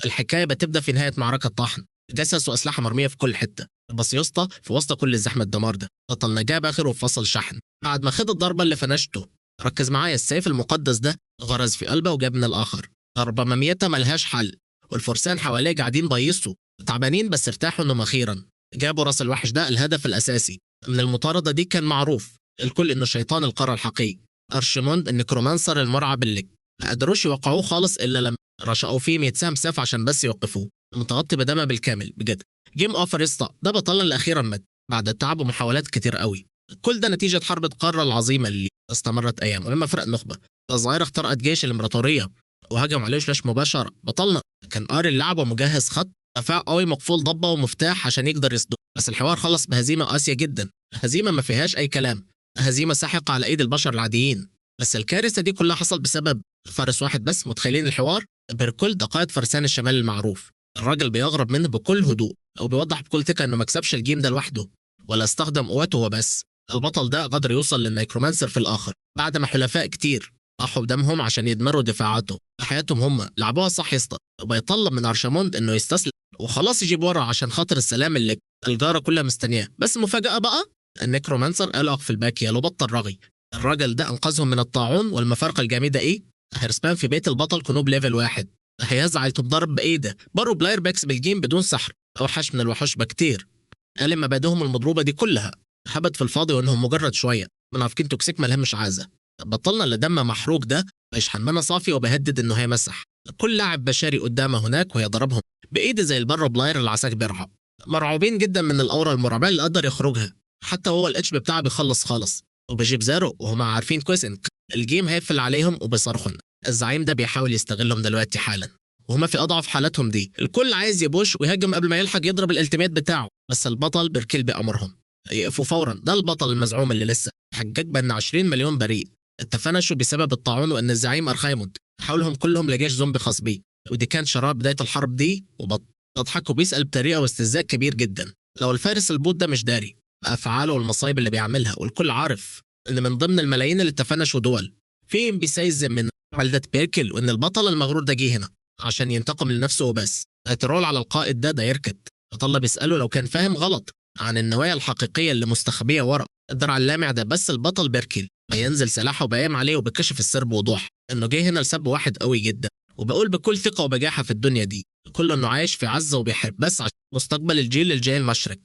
الحكاية بتبدأ في نهاية معركة طاحن، جثث وأسلحة مرمية في كل حتة، بس يا اسطى في وسط كل الزحمة الدمار ده بطلنا جاب آخره وفصل شحن بعد ما خد الضربة اللي فنشته. ركز معايا، السيف المقدس ده غرز في قلبه وجاب من الآخر ضربة مميتة ملهاش حل، والفرسان حواليه قاعدين بيصوا تعبانين بس ارتاحوا انهم اخيرا جابوا راس الوحش ده. الهدف الاساسي من المطاردة دي كان معروف الكل انه شيطان القارة الحقيقي ارشيموند النكرومانسر المرعب اللي ما قدروش يوقعوه خالص الا لما رشقوا فيه 100 سهم سيف عشان بس يوقفوه، متغطي بدمه بالكامل بجد. جيم اوفر يسطا ده بطلنا اللي اخيرا مات بعد التعب ومحاولات كتير قوي. كل ده نتيجة حرب القارة العظيمة اللي استمرت ايام، ولما فرق النخبة الظاهرة اخترقت جيش الامبراطورية وهجم عليه سلاش مباشر. بطلنا كان قاري اللعب ومجهز خط دفاع قوي مقفول ضبه ومفتاح عشان يقدر يصده، بس الحوار خلص بهزيمه قاسيه جدا، هزيمه ما فيهاش اي كلام، هزيمه ساحقه على ايد البشر العاديين. بس الكارثه دي كلها حصل بسبب فارس واحد بس. متخيلين الحوار؟ بيركل ده قائد فرسان الشمال المعروف، الراجل بيغرب منه بكل هدوء وبيوضح بكل ثقه انه ما كسبش الجيم ده لوحده ولا استخدم قوته هو بس. البطل ده قدر يوصل للنيكرومانسر في الاخر بعد ما حلفاء كتير ضحوا بدمهم عشان يدمروا دفاعاته. حياتهم هم لعبوها صح يسطا، وبيطلب من ارشموند انه يستسلم وخلاص يجيب ورا عشان خاطر السلام اللي الجاره كلها مستنياه. بس مفاجاه بقى، النكرومانسر قلق في الباكيه لو بطل رغي. الراجل ده انقذهم من الطاعون، والمفارقه الجامده ايه؟ هيرسبان في بيت البطل كنوب ليفل 1 هيزعل تتضرب بايده. برو بلاير بيكس بالجيم بدون سحر، اوحش من الوحوش بكتير. قال مبادئهم المضروبه دي كلها هبت في الفاضي وانهم مجرد شويه منافقين توكسيك ملهمش عازه. بطلنا اللي دمه محروق ده مش حمامه صافي وبيهدد انه هيمسح كل لاعب بشري قدامه هناك ويضربهم بايده زي البرو بلاير اللي عساك بيرعب. مرعوبين جدا من الاورا المرعبه اللي قدر يخرجها، حتى هو الاتش بي بتاعه بيخلص خالص وبيجيب زارو وهم عارفين كويس ان الجيم هيقفل عليهم وبيصرخوا. الزعيم ده بيحاول يستغلهم دلوقتي حالا وهما في اضعف حالاتهم دي. الكل عايز يبوش ويهجم قبل ما يلحق يضرب الالتيميت بتاعه، بس البطل بيركل بامرهم يقفوا فورا. ده البطل المزعوم اللي لسه حجج بان 20 مليون بريء اتفنشوا بسبب الطاعون، وان الزعيم ارخيموند حولهم كلهم لجيش زومبي خاص بيه. ودي كان شراب بدايه الحرب دي. وبضحك وبيسال بطريقه واستهزاء كبير جدا. لو الفارس البوت ده مش داري افعاله والمصايب اللي بيعملها، والكل عارف ان من ضمن الملايين اللي اتفنشوا دول في ام بي سايز من والدة بيركل، وان البطل المغرور ده جه هنا عشان ينتقم لنفسه وبس. اعترول على القائد ده يركض. طلع بيساله لو كان فاهم غلط عن النوايا الحقيقيه اللي مستخبيه ورا الدرع اللامع ده. بس البطل بيركل بينزل سلاحه وبيقام عليه وبيكشف السر بوضوح انه جه هنا لسبب واحد قوي جدا، وبقول بكل ثقه وبجاحه في الدنيا دي كله انه عايش في عزه وبيحب بس عشان مستقبل الجيل الجاي المشرق.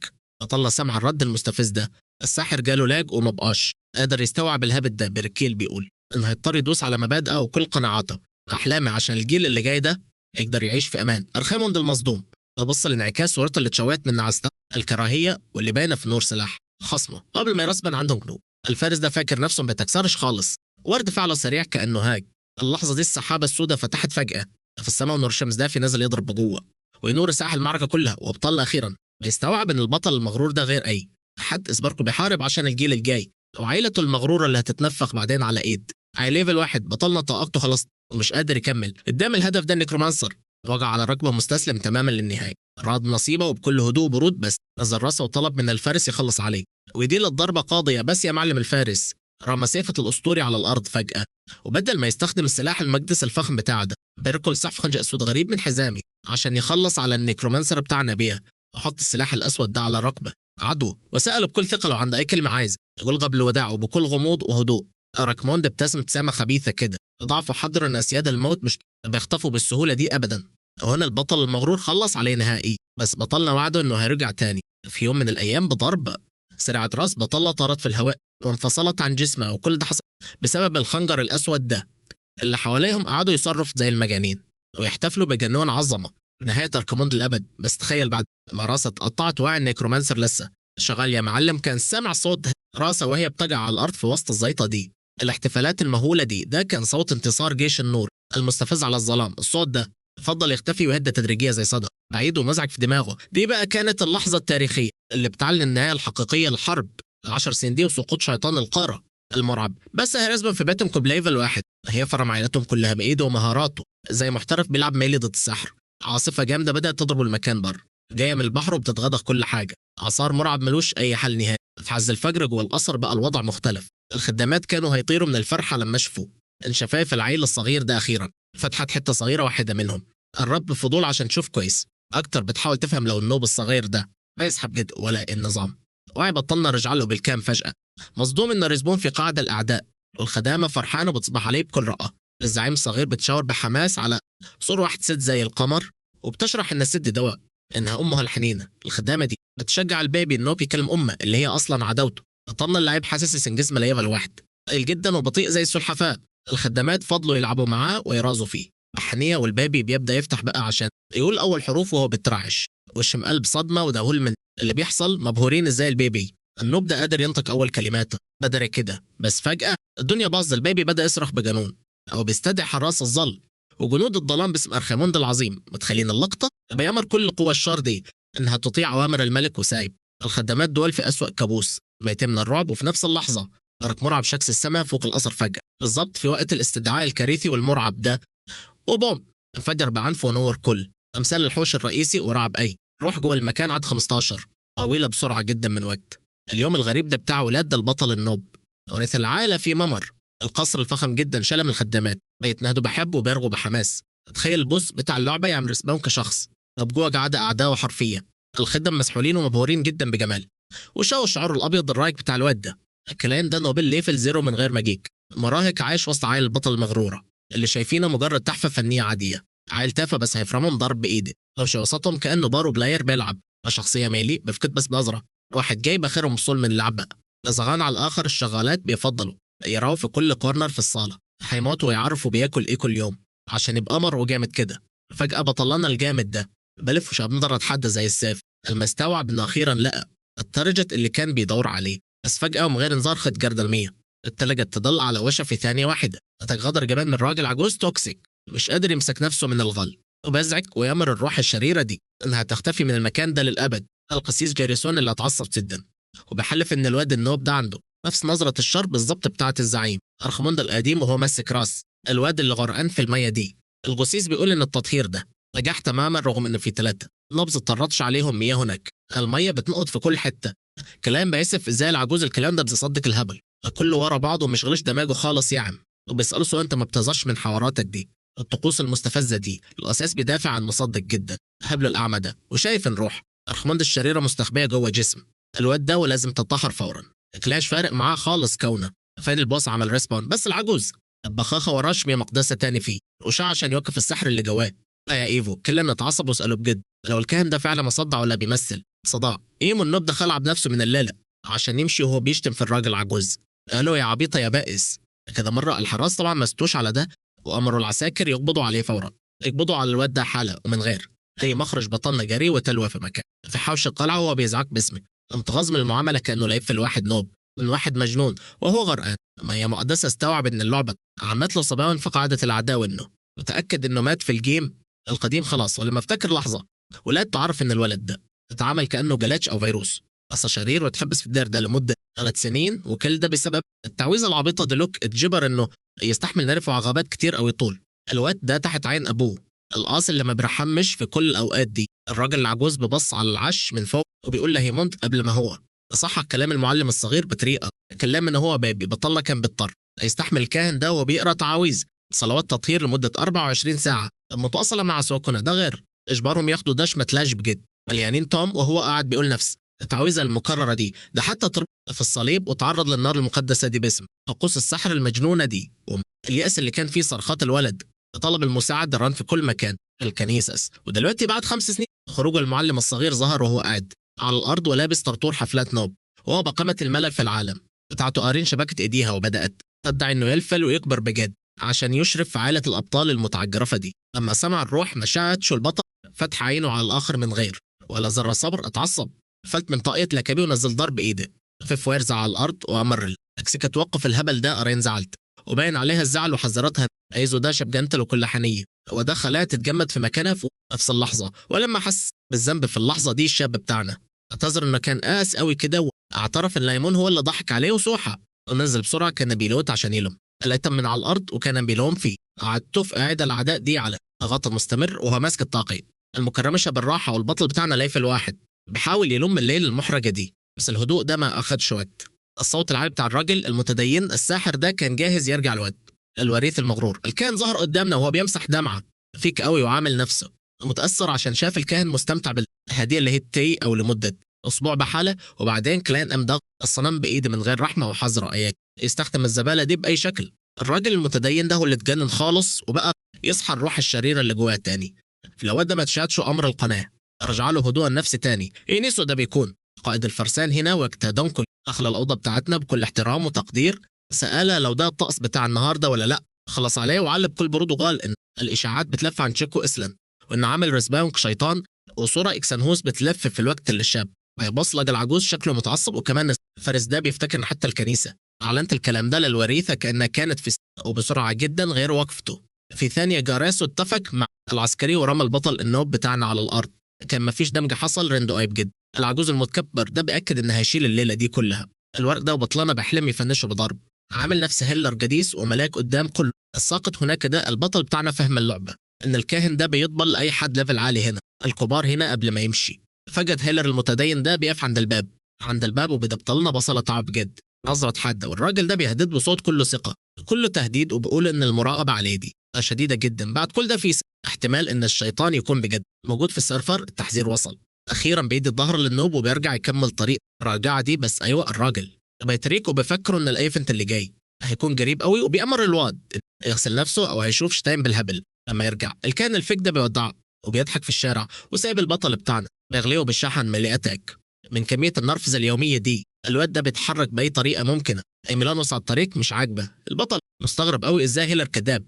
طلع سمع الرد المستفز ده. الساحر جاله لاج وما بقاش قادر يستوعب الهبت ده. بيركيل بيقول انه هيضطر يدوس على مبادئه وكل قناعاته احلامه عشان الجيل اللي جاي ده يقدر يعيش في امان. ارخيموند المصدوم ببص لانعكاس صورته اللي اتشوهت من نعاسته الكراهيه واللي باينه في نور سلاح خصمه قبل ما يرسبن عندهم جنوب. الفارس ده فاكر نفسه ما بيتكسرش خالص، ورد فعله سريع كانه هاج. اللحظه دي السحابه السوداء فتحت فجاه في السماء، ونور شمس دافي نزل يضرب بقوه وينور ساحل المعركه كلها. وابطال اخيرا بيستوعب ان البطل المغرور ده غير اي حد اسباركو بيحارب عشان الجيل الجاي وعائلته المغروره اللي هتتنفخ بعدين على ايد على ليفل 1. بطلنا طاقته خلاص ومش قادر يكمل قدام الهدف ده. النكرومانسر وقع على ركبه مستسلم تماما للنهايه، راد نصيبه وبكل هدوء وبرود، بس نزل راسه وطلب من الفارس يخلص عليه. ودي للضربه قاضيه. بس يا معلم الفارس رمى سيفة الاسطوري على الارض فجاه، وبدل ما يستخدم السلاح المقدس الفخم بتاعه ده بيركل سحب خنجر اسود غريب من حزامي عشان يخلص على النكرومانسر بتاعنا بيه. وحط السلاح الاسود ده على ركبه عدو وساله بكل ثقه لو عنده اي كلمه عايز يقول قبل الوداع. وبكل غموض وهدوء راكموند ابتسم ابتسامه خبيثه كده. ضعف حضر ان اسياد الموت مش بيخطفوا بالسهوله دي ابدا. وهنا البطل المغرور خلص عليه نهائي، بس بطلنا وعده انه هيرجع تاني في يوم من الايام بضرب. سرعه راس بطلة طارت في الهواء وانفصلت عن جسمه، وكل ده حصل بسبب الخنجر الاسود ده. اللي حواليهم قعدوا يصرف زي المجانين ويحتفلوا بجنون عظمه نهايه اركموند الابد. بس تخيل بعد ما راسه اتقطعت وعي النيكرومانسر لسه شغال يا معلم. كان سامع صوت راسه وهي بتقع على الارض في وسط الزيطه دي. الاحتفالات المهوله دي ده كان صوت انتصار جيش النور المستفز على الظلام. الصوت ده فضل يختفي ويهدى تدريجيا زي صدى بعيد ومزعج في دماغه. دي بقى كانت اللحظه التاريخيه اللي بتعلن النهايه الحقيقيه للحرب 10 سنين دي وسقوط شيطان القاره المرعب. بس هيرسبن في بيتهم كوبليفل 1 هيفرم عائلتهم كلها بايده ومهاراته زي محترف بيلعب ميلي ضد السحر. عاصفه جامده بدات تضرب المكان بره جايه من البحر وبتتغضخ كل حاجه. اعصار مرعب ملوش اي حل نهائي. في عز الفجر جوه القصر بقى الوضع مختلف. الخدامات كانوا هيطيروا من الفرحه لما شافوا ان شفايف العيل الصغير ده اخيرا فتحت حته صغيره واحده منهم. قرب بفضول عشان تشوف كويس اكتر، بتحاول تفهم لو النوب الصغير ده هيسحب جد ولا النظام. وعي بطلنا رجع له بالكام فجأة، مصدوم انه رزبون في قاعدة الاعداء، والخدامة فرحانة بتصبح عليه بكل رقة. الزعيم الصغير بتشاور بحماس على صور واحد ست زي القمر، وبتشرح ان الست دي دواء، انها امها الحنينة. الخدامة دي بتشجع البيبي انه يكلم امه اللي هي اصلا عدوته. بطلنا اللعيب حاسس ان جسمه ليفل واحد، قليل جدا وبطيء زي السلحفاة. الخدامات فضلوا يلعبوا معاه ويرازوا فيه بحنية، والبيبي بيبدأ يفتح بقى عشان يقول أول حروف وهو بترعش، وش مقلب صدمة وذهول من اللي بيحصل، مبهورين ازاي البيبي النوب ده قادر ينطق أول كلماته بدري كده. بس فجأة الدنيا باظت، البيبي بدأ يصرخ بجنون أو بيستدعي حراس الظل وجنود الظلام باسم أرخموند العظيم، متخيلين اللقطة؟ بيأمر كل قوى الشر دي إنها تطيع أوامر الملك وسايب الخدامات دول في أسوأ كابوس ميتين من الرعب. وفي نفس اللحظة برك مرعب شكس السماء فوق القصر فجأة، بالظبط في وقت الاستدعاء الكارثي والمرعب ده، وبوم انفجر بعنف ونور كل امثال الحوش الرئيسي ورعب اي روح جوه المكان. عد 15 طويله بسرعه جدا من وقت اليوم الغريب ده بتاع ولاد البطل النوب. ورث العائله في ممر القصر الفخم جدا، شلة من الخدامات بيتنهدوا بحب وبيرغوا بحماس. تخيل البوس بتاع اللعبه يعمل رسمهم كشخص، طب جوه قاعده اعداء حرفيه. الخدم مسحولين ومبهورين جدا بجمال وشو الشعور الابيض الرايق بتاع الواد ده. الكلام ده نوبل ليفل زيرو من غير ماجيك، مراهق عايش وسط عائله البطل المغروره اللي شايفينه مجرد تحفه فنيه عاديه. عيل تافه بس هيفرمهم ضرب بايده، لو شو وسطهم كانه بارو بلاير بيلعب شخصيه ميلي بفكت بس بنظره واحد جايب اخرهم الصول من اللعبه. لزغان على الاخر الشغالات بيفضلوا يراوا في كل كورنر في الصاله، هيموتوا ويعرفوا بياكل ايه كل يوم عشان يبقى قمر وجامد كده. فجاه بطلنا الجامد ده بلف وش بنضرب حد زي السيف، المستوعب انه اخيرا لقى التارجت اللي كان بيدور عليه. بس فجاه ومن غير انذار خد جرد المية التلجة تضل على وشها في ثانيه واحده. غدر جبان من راجل عجوز توكسيك مش قادر يمسك نفسه من الغل، وبزعج ويامر الروح الشريره دي انها تختفي من المكان ده للابد. القسيس جيريسون اللي اتعصب جدا وبحلف ان الواد النوب ده عنده نفس نظره الشر بالظبط بتاعه الزعيم ارخموند القديم وهو ماسك راس الواد اللي غرقان في الميه دي. القسيس بيقول ان التطهير ده نجح تماما رغم ان في 3 نبض طرطش عليهم مياه هناك، الميه بتنقط في كل حته. كلام بيسف ازاي العجوز الكلام ده بيصدق الهبل كله ورا بعضه ومش غلش دماغه خالص يا عم. وبيسأله سؤال انت ما بتهزرش من حواراتك دي؟ الطقوس المستفزه دي الاساس بيدافع عن مصدق جدا هبله الاعمى ده وشايف الروح ارخموند الشريره مستخبيه جوه جسم الواد ده ولازم تطهر فورا. كلاش فارق معاه خالص كونه فين البوس عمل ريسبون، بس العجوز بخاخه وراه شميه مقدسه تاني فيه وشاع عشان يوقف السحر اللي جواه. لا يا ايفو كلنا اتعصب واساله بجد لو الكاهن ده فعلا مصدع ولا بيمثل صداع. ايمو النوب ده خلع بنفسه من الليله عشان يمشي وهو بيشتم في الراجل العجوز. قالوا يا عبيطه يا بائس كذا مره. الحراس طبعا ما استوش على ده وامروا العساكر يقبضوا عليه فورا، يقبضوا على الواد ده حاله ومن غير اي مخرج. بطلنا جري وتلوى في مكان في حوش القلعه وهو بيزعق باسمه، امتغاظ من المعامله كانه لعيب في الواحد نوب من واحد مجنون وهو غرقان. ما هي مقدسه استوعب ان اللعبه عملت له صباون في قاعده الاعداء وانه متاكد انه مات في الجيم القديم خلاص. ولما افتكر لحظه ولاد تعرف ان الولد ده اتعامل كانه جلاتش او فيروس قصة شرير وتحبس في الدار ده لمده 3 سنين، وكل ده بسبب التعويذه العبيطه دلوك اتجبر انه يستحمل نرف وعقبات كتير او يطول. الواد ده تحت عين ابوه القاص اللي ما بيرحمش في كل الاوقات دي. الراجل العجوز ببص على العش من فوق وبيقول له هيموت قبل ما هو صح كلام المعلم الصغير بطريقه كلام ان هو بيبي. بطلنا كان بيضطر يستحمل الكاهن ده وبيقرا تعاويذ صلوات تطهير لمده 24 ساعه متواصله مع سوكنا. ده غير اجبارهم ياخدوا دش متلاش بجد مليانين توم وهو قاعد بيقول نفس التعويذه المكرره دي. ده حتى تربط في الصليب وتعرض للنار المقدسه دي باسم طقوس السحر المجنونه دي. اليأس اللي كان فيه صرخات الولد طلب المساعده ران في كل مكان الكنيسس. ودلوقتي بعد 5 سنين خروج المعلم الصغير ظهر وهو قاعد على الارض ولابس طرطور حفلات نوب وهو بقامه الملل في العالم بتاعته. قارين شبكه ايديها وبدات تدعي انه يلفل ويكبر بجد عشان يشرف في عائله الابطال المتعجرفه دي. لما سمع الروح مشاهد شو البطل فتح عينه على الاخر من غير ولا ذره صبر اتعصب فلت من طاقية لكبي ونزل ضرب بايده خفف ويرزع على الارض وامر المكسيكه توقف الهبل ده. قرين زعلت وباين عليها الزعل وحذرتها ايزو ده شبجنتل وكل حنيه وده خلاها تتجمد في مكانها في نفس اللحظه. ولما حس بالذنب في اللحظه دي الشاب بتاعنا اعتذر انه كان قاس قوي كده واعترف ان لايمون هو اللي ضحك عليه وسوحه ونزل بسرعه كنبيلوت عشان يلم الايتم من على الارض وكان بيلوم فيه. قعدته في قاعده الاعداء دي على غطى مستمر وهو ماسك الطاقيه المكرمشه بالراحه. والبطل بتاعنا ليف الواحد بيحاول يلم الليل المحرجه دي بس الهدوء ده ما اخدش وقت. الصوت العالي بتاع الراجل المتدين الساحر ده كان جاهز يرجع الواد الوريث المغرور. الكائن ظهر قدامنا وهو بيمسح دمعه فيك قوي وعامل نفسه متأثر عشان شاف الكاهن مستمتع بالهدية اللي هي التي أو لمدة أسبوع بحالة، وبعدين كلان قام ضغط الصنم بإيده من غير رحمة وحذر إياك يستخدم الزبالة دي بأي شكل. الراجل المتدين ده هو اللي اتجنن خالص وبقى يصحى الروح الشريرة اللي جواه تاني. في الأوقات ده ما تشهدش أمر القناة، رجع له هدوء النفس تاني. إيه نسو ده بيكون قائد الفرسان هنا واجتهدهم كل دخل الأوضة بتاعتنا بكل احترام وتقدير، سأل لو ده الطقس بتاع النهارده ولا لأ. خلص عليه وعلب بكل برود وقال إن الإشاعات بتلف عن تشيكو إسلان، وإن عامل رسباونك شيطان، وصورة إكسنهوس بتلف في الوقت اللي الشاب هيبص لقى العجوز شكله متعصب، وكمان الفارس ده بيفتكر إن حتى الكنيسة أعلنت الكلام ده للوريثة كأنها كانت في وبسرعة جدا غير وقفته. في ثانية جاراسو اتفق مع العسكري ورمى البطل النوب بتاعنا على الأرض. كان مفيش دمج حصل، رندو قايب جدا. العجوز المتكبر ده بيأكد إنه هيشيل الليلة دي كلها. الورق ده وبطلانة بحلم يفنشه بضرب، عامل نفس هيلر جديس وملاك قدام كل الساقط هناك. ده البطل بتاعنا فهم اللعبة، إن الكاهن ده بيطبل لأي حد ليفل عالي هنا، الكبار هنا قبل ما يمشي. فجأة هيلر المتدين ده بيقف عند الباب وبيبطلنا بصلة تعب جد نظرة حادة، والراجل ده بيهدد بصوت كله ثقة كله تهديد، وبيقول إن المراقبة عليه دي شديدة جدا. بعد كل ده في احتمال إن الشيطان يكون بجد موجود في السيرفر. التحذير وصل أخيرا بيدي الظهر للنوب وبيرجع يكمل طريق الراجعة دي. بس أيوة الراجل بيتريك وبيفكروا إن الأيفنت اللي جاي هيكون قريب قوي، وبيأمر الواد يغسل نفسه أو هيشوف شتايم بالهبل. لما يرجع الكائن الفيك ده بيودعه وبيضحك في الشارع وسايب البطل بتاعنا بيغليه بالشحن ملي أتاك. من كمية النرفزة اليومية دي الواد ده بيتحرك بأي طريقة ممكنة. أي ميلانوس على الطريق مش عاجبه البطل، مستغرب قوي إزاي هيلر كذاب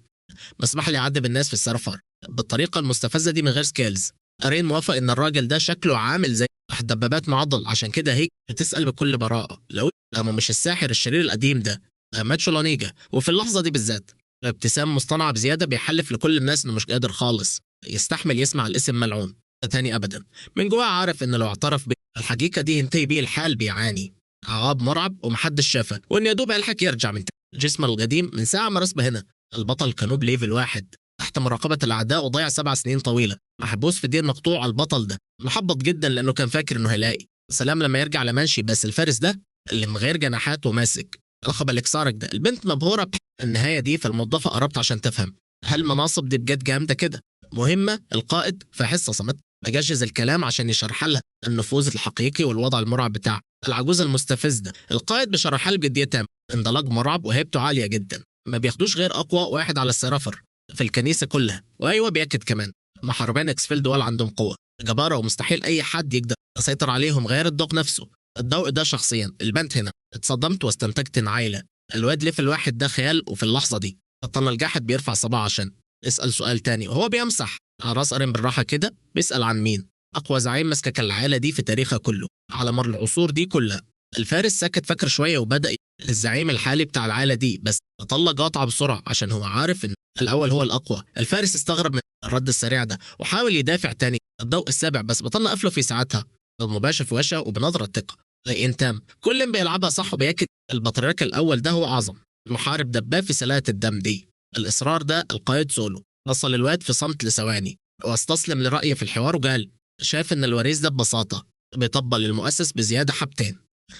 مسمح لي يعذب الناس في السيرفر بالطريقة المستفزة دي من غير سكيلز. أرين موافق إن الراجل ده شكله عامل زي واحد دبابات معضل، عشان كده هيك بتسأل بكل براءة لو مش الساحر الشرير القديم ده ماتشو لونيجا. وفي اللحظة دي بالذات ابتسام مصطنعة بزيادة بيحلف لكل الناس إنه مش قادر خالص يستحمل يسمع الاسم ملعون تاني أبدا. من جواه عارف إنه لو اعترف بالحقيقة دي ينتهي بيه الحال، بيعاني عقاب مرعب ومحدش شافه، وإن يا دوب يلحق يرجع من جسمه القديم من ساعة ما رسبه هنا. البطل كانوب ليفل 1 تحت مراقبة الأعداء وضيع 7 سنين طويلة محبوس في دين مقطوع. البطل ده محبط جدا لأنه كان فاكر إنه هيلاقي سلام لما يرجع لمانشي، بس الفارس ده اللي من غير جناحات وماسك لقب الإكسارك ده. البنت مبهورة بالنهاية دي، فالموظفة قربت عشان تفهم هل المناصب دي بجد جامدة كده. مهمة القائد في حصة صمت بجهز الكلام عشان يشرح لها النفوذ الحقيقي والوضع المرعب بتاع العجوز المستفز ده. القائد بشرح لها بجدية تام، انطلاق مرعب وهيبته عالية جدا، ما بياخدوش غير أقوى واحد على السيرفر في الكنيسة كلها. وأيوة بيأكد كمان محاربين إكسفيلد ولا عندهم قوة جبارة ومستحيل أي حد يقدر يسيطر عليهم غير الضوء نفسه. الضوء ده شخصيا. البنت هنا اتصدمت واستنتجت إن عايلة الواد ليفل 1 ده خيال. وفي اللحظة دي بطلنا الجاحد بيرفع صباعه عشان يسأل سؤال تاني، وهو بيمسح على راس أرين بالراحة كده بيسأل عن مين أقوى زعيم مسك العائلة دي في تاريخها كله على مر العصور دي كلها. الفارس سكت فكر شوية وبدأ الزعيم الحالي بتاع العائلة دي، بس طلع قاطعة بسرعة عشان هو عارف إن الأول هو الأقوى. الفارس استغرب من الرد السريع ده وحاول يدافع تاني الضوء السابع، بس بطلنا قفله في ساعتها مباشر في وشه وبنظرة ثقة لقين تام. كل بيلعبها صح وبيأكد البطريرك الأول ده هو أعظم المحارب دباب في سلالة الدم دي. الإصرار ده القائد سولو وصل الواد في صمت لثواني واستسلم لرأيه في الحوار وقال شايف إن الوريث ده ببساطة بيطبل للمؤسس بزيادة حبتين،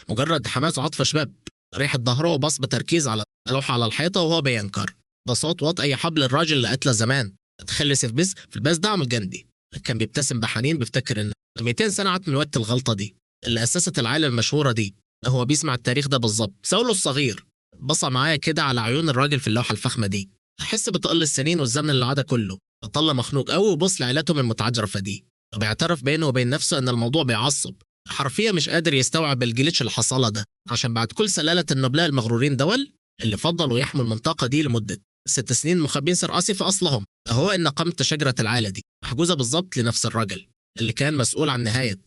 مجرد حماس وعطف شباب ريحة ظهره وبص بتركيز على لوحة على الحيطة وهو بينكر بصوت واطي أي حبل الراجل اللي قتله زمان تخلص في الباس دعم الجندي. كان بيبتسم بحنين بيفتكر إن 200 سنة عت من وقت الغلطة دي اللي أسست العائلة المشهورة دي. هو بيسمع التاريخ ده بالظبط. سولو الصغير بص معايا كده على عيون الراجل في اللوحة الفخمة دي، أحس بتقل السنين والزمن اللي عدا كله. طلع مخنوق قوي وبص لعائلتهم المتعجرفة دي وبيعترف بينه وبين نفسه ان الموضوع بيعصب حرفيا. مش قادر يستوعب الجليتش اللي حصل ده عشان بعد كل سلالة النبلاء المغرورين دول اللي فضلوا يحموا المنطقة دي لمدة 6 سنين مخبين سر راسي في أصلهم، هو إن قامت شجرة العائلة دي محجوزة بالظبط لنفس الرجل اللي كان مسؤول عن نهاية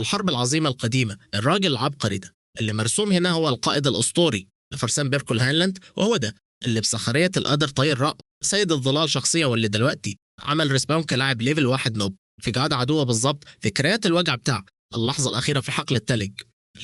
الحرب العظيمة القديمة. الراجل العبقري ده اللي مرسوم هنا هو القائد الأسطوري لفرسان بيركل هاينلاند، وهو ده اللي بسخرية القدر طير رأ سيد الظلال شخصية، واللي دلوقتي عمل ريسباون كلاعب ليفل 1 نوب في قاعدة عدوة بالظبط. ذكريات الوجع بتاع اللحظة الأخيرة في حقل التلج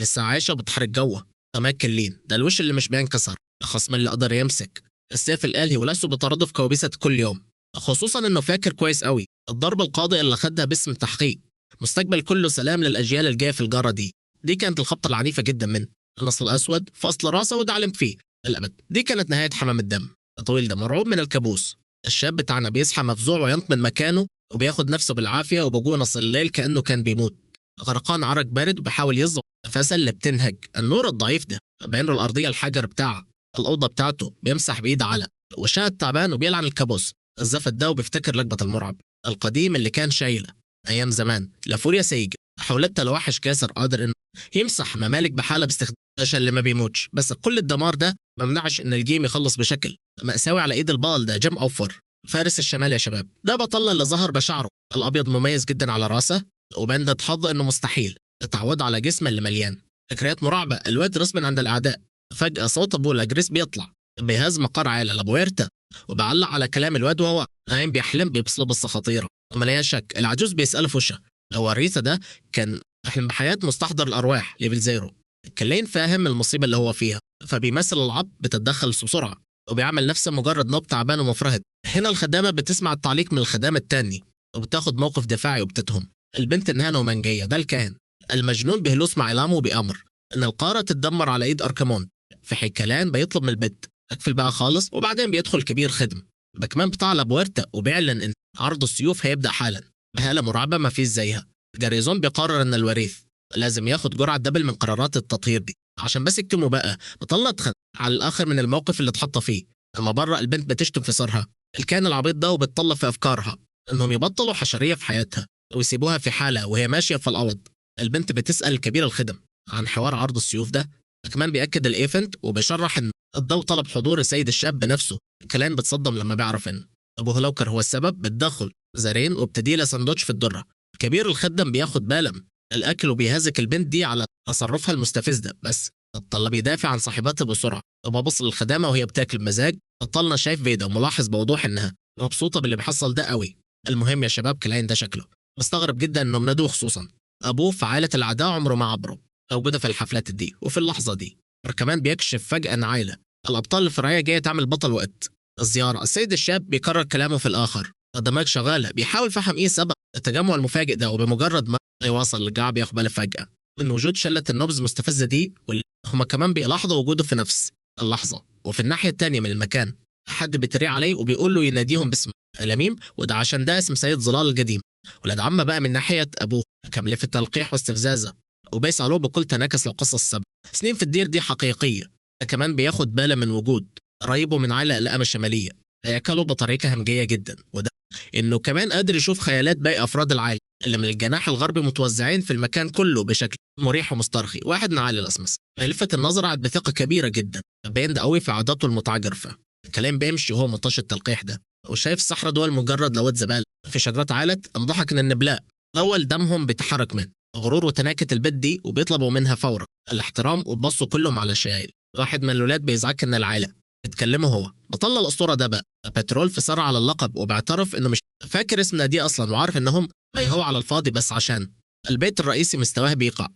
لسه عايشة بتحرك جوه أماكن لين. ده الوش اللي مش بينكسر، الخصم اللي قدر يمسك السيف الآلهي ولسه بتردف كوابيسة كل يوم، خصوصا إنه فاكر كويس قوي الضربة القاضية اللي خدها باسم تحقيق مستقبل كله سلام للأجيال الجاية في الجارة دي. دي كانت الخبطة العنيفة جدا من النص الأسود فصل راسه ودعلم فيه الأبد. دي كانت نهاية حمام الدم الطويل ده مرعوب من الكابوس الشاب بتاعنا بيصحى مفزوع وينط من مكانه وبياخد نفسه بالعافية وبجوه نص الليل كأنه كان بيموت، غرقان عرق بارد وبيحاول يصدق نفسه اللي بتنهج. النور الضعيف ده باين له الأرضية الحجر بتاعها. الأوضة بتاعته بيمسح بإيد على وشها التعبان وبيلعن الكابوس الزفت ده وبيفتكر لقبة المرعب القديم اللي كان شايله أيام زمان. لافوريا سيج حولتها لوحش كاسر قادر إنه يمسح ممالك بحالة باستخدام الشاشة اللي ما بيموتش. بس كل الدمار ده ما منعش إن الجيم يخلص بشكل مأساوي على إيد البطل ده جيم أوفر فارس الشمال يا شباب. ده بطلنا اللي ظهر بشعره الأبيض مميز جدا على راسه وبندت حظ إنه مستحيل اتعود على جسمه اللي مليان ذكريات مرعبة. الواد رسم عند الأعداء. فجأة صوت أبو لاجريس بيطلع بيهز مقر عائلة لابويرتا وبعلق على كلام الواد وهو نايم بيحلم بصة خطيرة ومليان شك. العجوز بيسأله في وشه هو ريتا ده كان حلم بحياة مستحضر الأرواح ليفل زيرو. كلين فاهم المصيبة اللي هو فيها فبيمثل العب بتتدخل بسرعة وبيعمل نفسه مجرد نوب تعبان ومفرهد. هنا الخدامة بتسمع التعليق من الخدام التاني وبتاخد موقف دفاعي وبتتهم البنت انها نومانجية. ده الكاهن المجنون بيهلوس مع إلامه وبيأمر إن القارة تتدمر على إيد أركامون. في حكالان بيطلب من البنت اقفل بقى خالص وبعدين بيدخل كبير خدم بكمان بتاع لابويرتا وبيعلن إن عرض السيوف هيبدأ حالا. بهالة مرعبة ما فيش زيها. جاريزون بيقرر إن الوريث لازم ياخد جرعة دبل من قرارات التطهير دي عشان بس يكتموا بقى. بطلنا تخن على الآخر من الموقف اللي اتحط فيه. لما بره البنت بتشتم في صرها الكائن العبيط ده وبتطلب في أفكارها إنهم يبطلوا حشرية في حياتها ويسيبوها في حالة وهي ماشية في الأرض. البنت بتسأل كبير الخدم عن حوار عرض السيوف ده. كمان بيأكد الإيفنت وبيشرح إن الضوء طلب حضور السيد الشاب بنفسه. كلان بتصدم لما بيعرف إن أبو هلوكر هو السبب بتدخل زارين وبتديله سندوتش في الدرة. كبير الخدم بياخد باله من الأكل وبيهزك البنت دي على تصرفها المستفز ده. بس الطلب يدافع عن صاحبته بسرعة وببص للخدامة وهي بتاكل بمزاج. الطلنا شايف فيدا وملاحظ بوضوح إنها مبسوطة باللي بيحصل ده قوي. المهم يا شباب كلاين ده شكله مستغرب جدا إنه منادوه خصوصا أبوه في عائلة الأعداء عمره ما عبره موجودة في الحفلات دي. وفي اللحظة دي كمان بيكشف فجأة إن عائلة الأبطال الفرعية جاية تعمل بطل وقت الزيارة. السيد الشاب بيكرر كلامه في الآخر الدماغ شغالة بيحاول فهم إيه سبب التجمع المفاجئ ده. وبمجرد ما يواصل الجاع بيقبل فجأة من وجود شلة النبز المستفزة دي واللي هما كمان بيلاحظوا وجوده في نفس اللحظة. وفي الناحية التانية من المكان حد بيتريق عليه وبيقول له يناديهم باسم لميم وده عشان ده اسم سيد ظلال القديم. ولاد عم بقى من ناحية أبوه كامل في التلقيح واستفزازه وبيسألوه بكل تناكس لقصص السبع سنين في الدير دي حقيقية. كمان بياخد باله من وجود قرايبه من عائلة الأقام الشمالية هياكلوا بطريقة همجية جدا. وده إنه كمان قادر يشوف خيالات باقي أفراد العائلة اللي من الجناح الغربي متوزعين في المكان كله بشكل مريح ومسترخي. واحد من عائلة الأسمس يلفت النظر عاد بثقة كبيرة جدا باين ده قوي في عاداته المتعجرفة. الكلام بيمشي وهو مطش التلقيح ده وشايف الصحراء دول مجرد لوات زبالة في شجرات عالت انضحك إن النبلاء أول دمهم بيتحرك من غرور وتناكة البت دي وبيطلبوا منها فورا الاحترام وبصوا كلهم على الشايل. واحد من الولاد بيزعك إن العائلة بتكلمه هو بطل الأسطورة ده بقى بترول في صراع على اللقب وبيعترف إنه مش فاكر اسم نادي أصلا وعارف إنهم هو على الفاضي بس عشان البيت الرئيسي مستواه بيقع.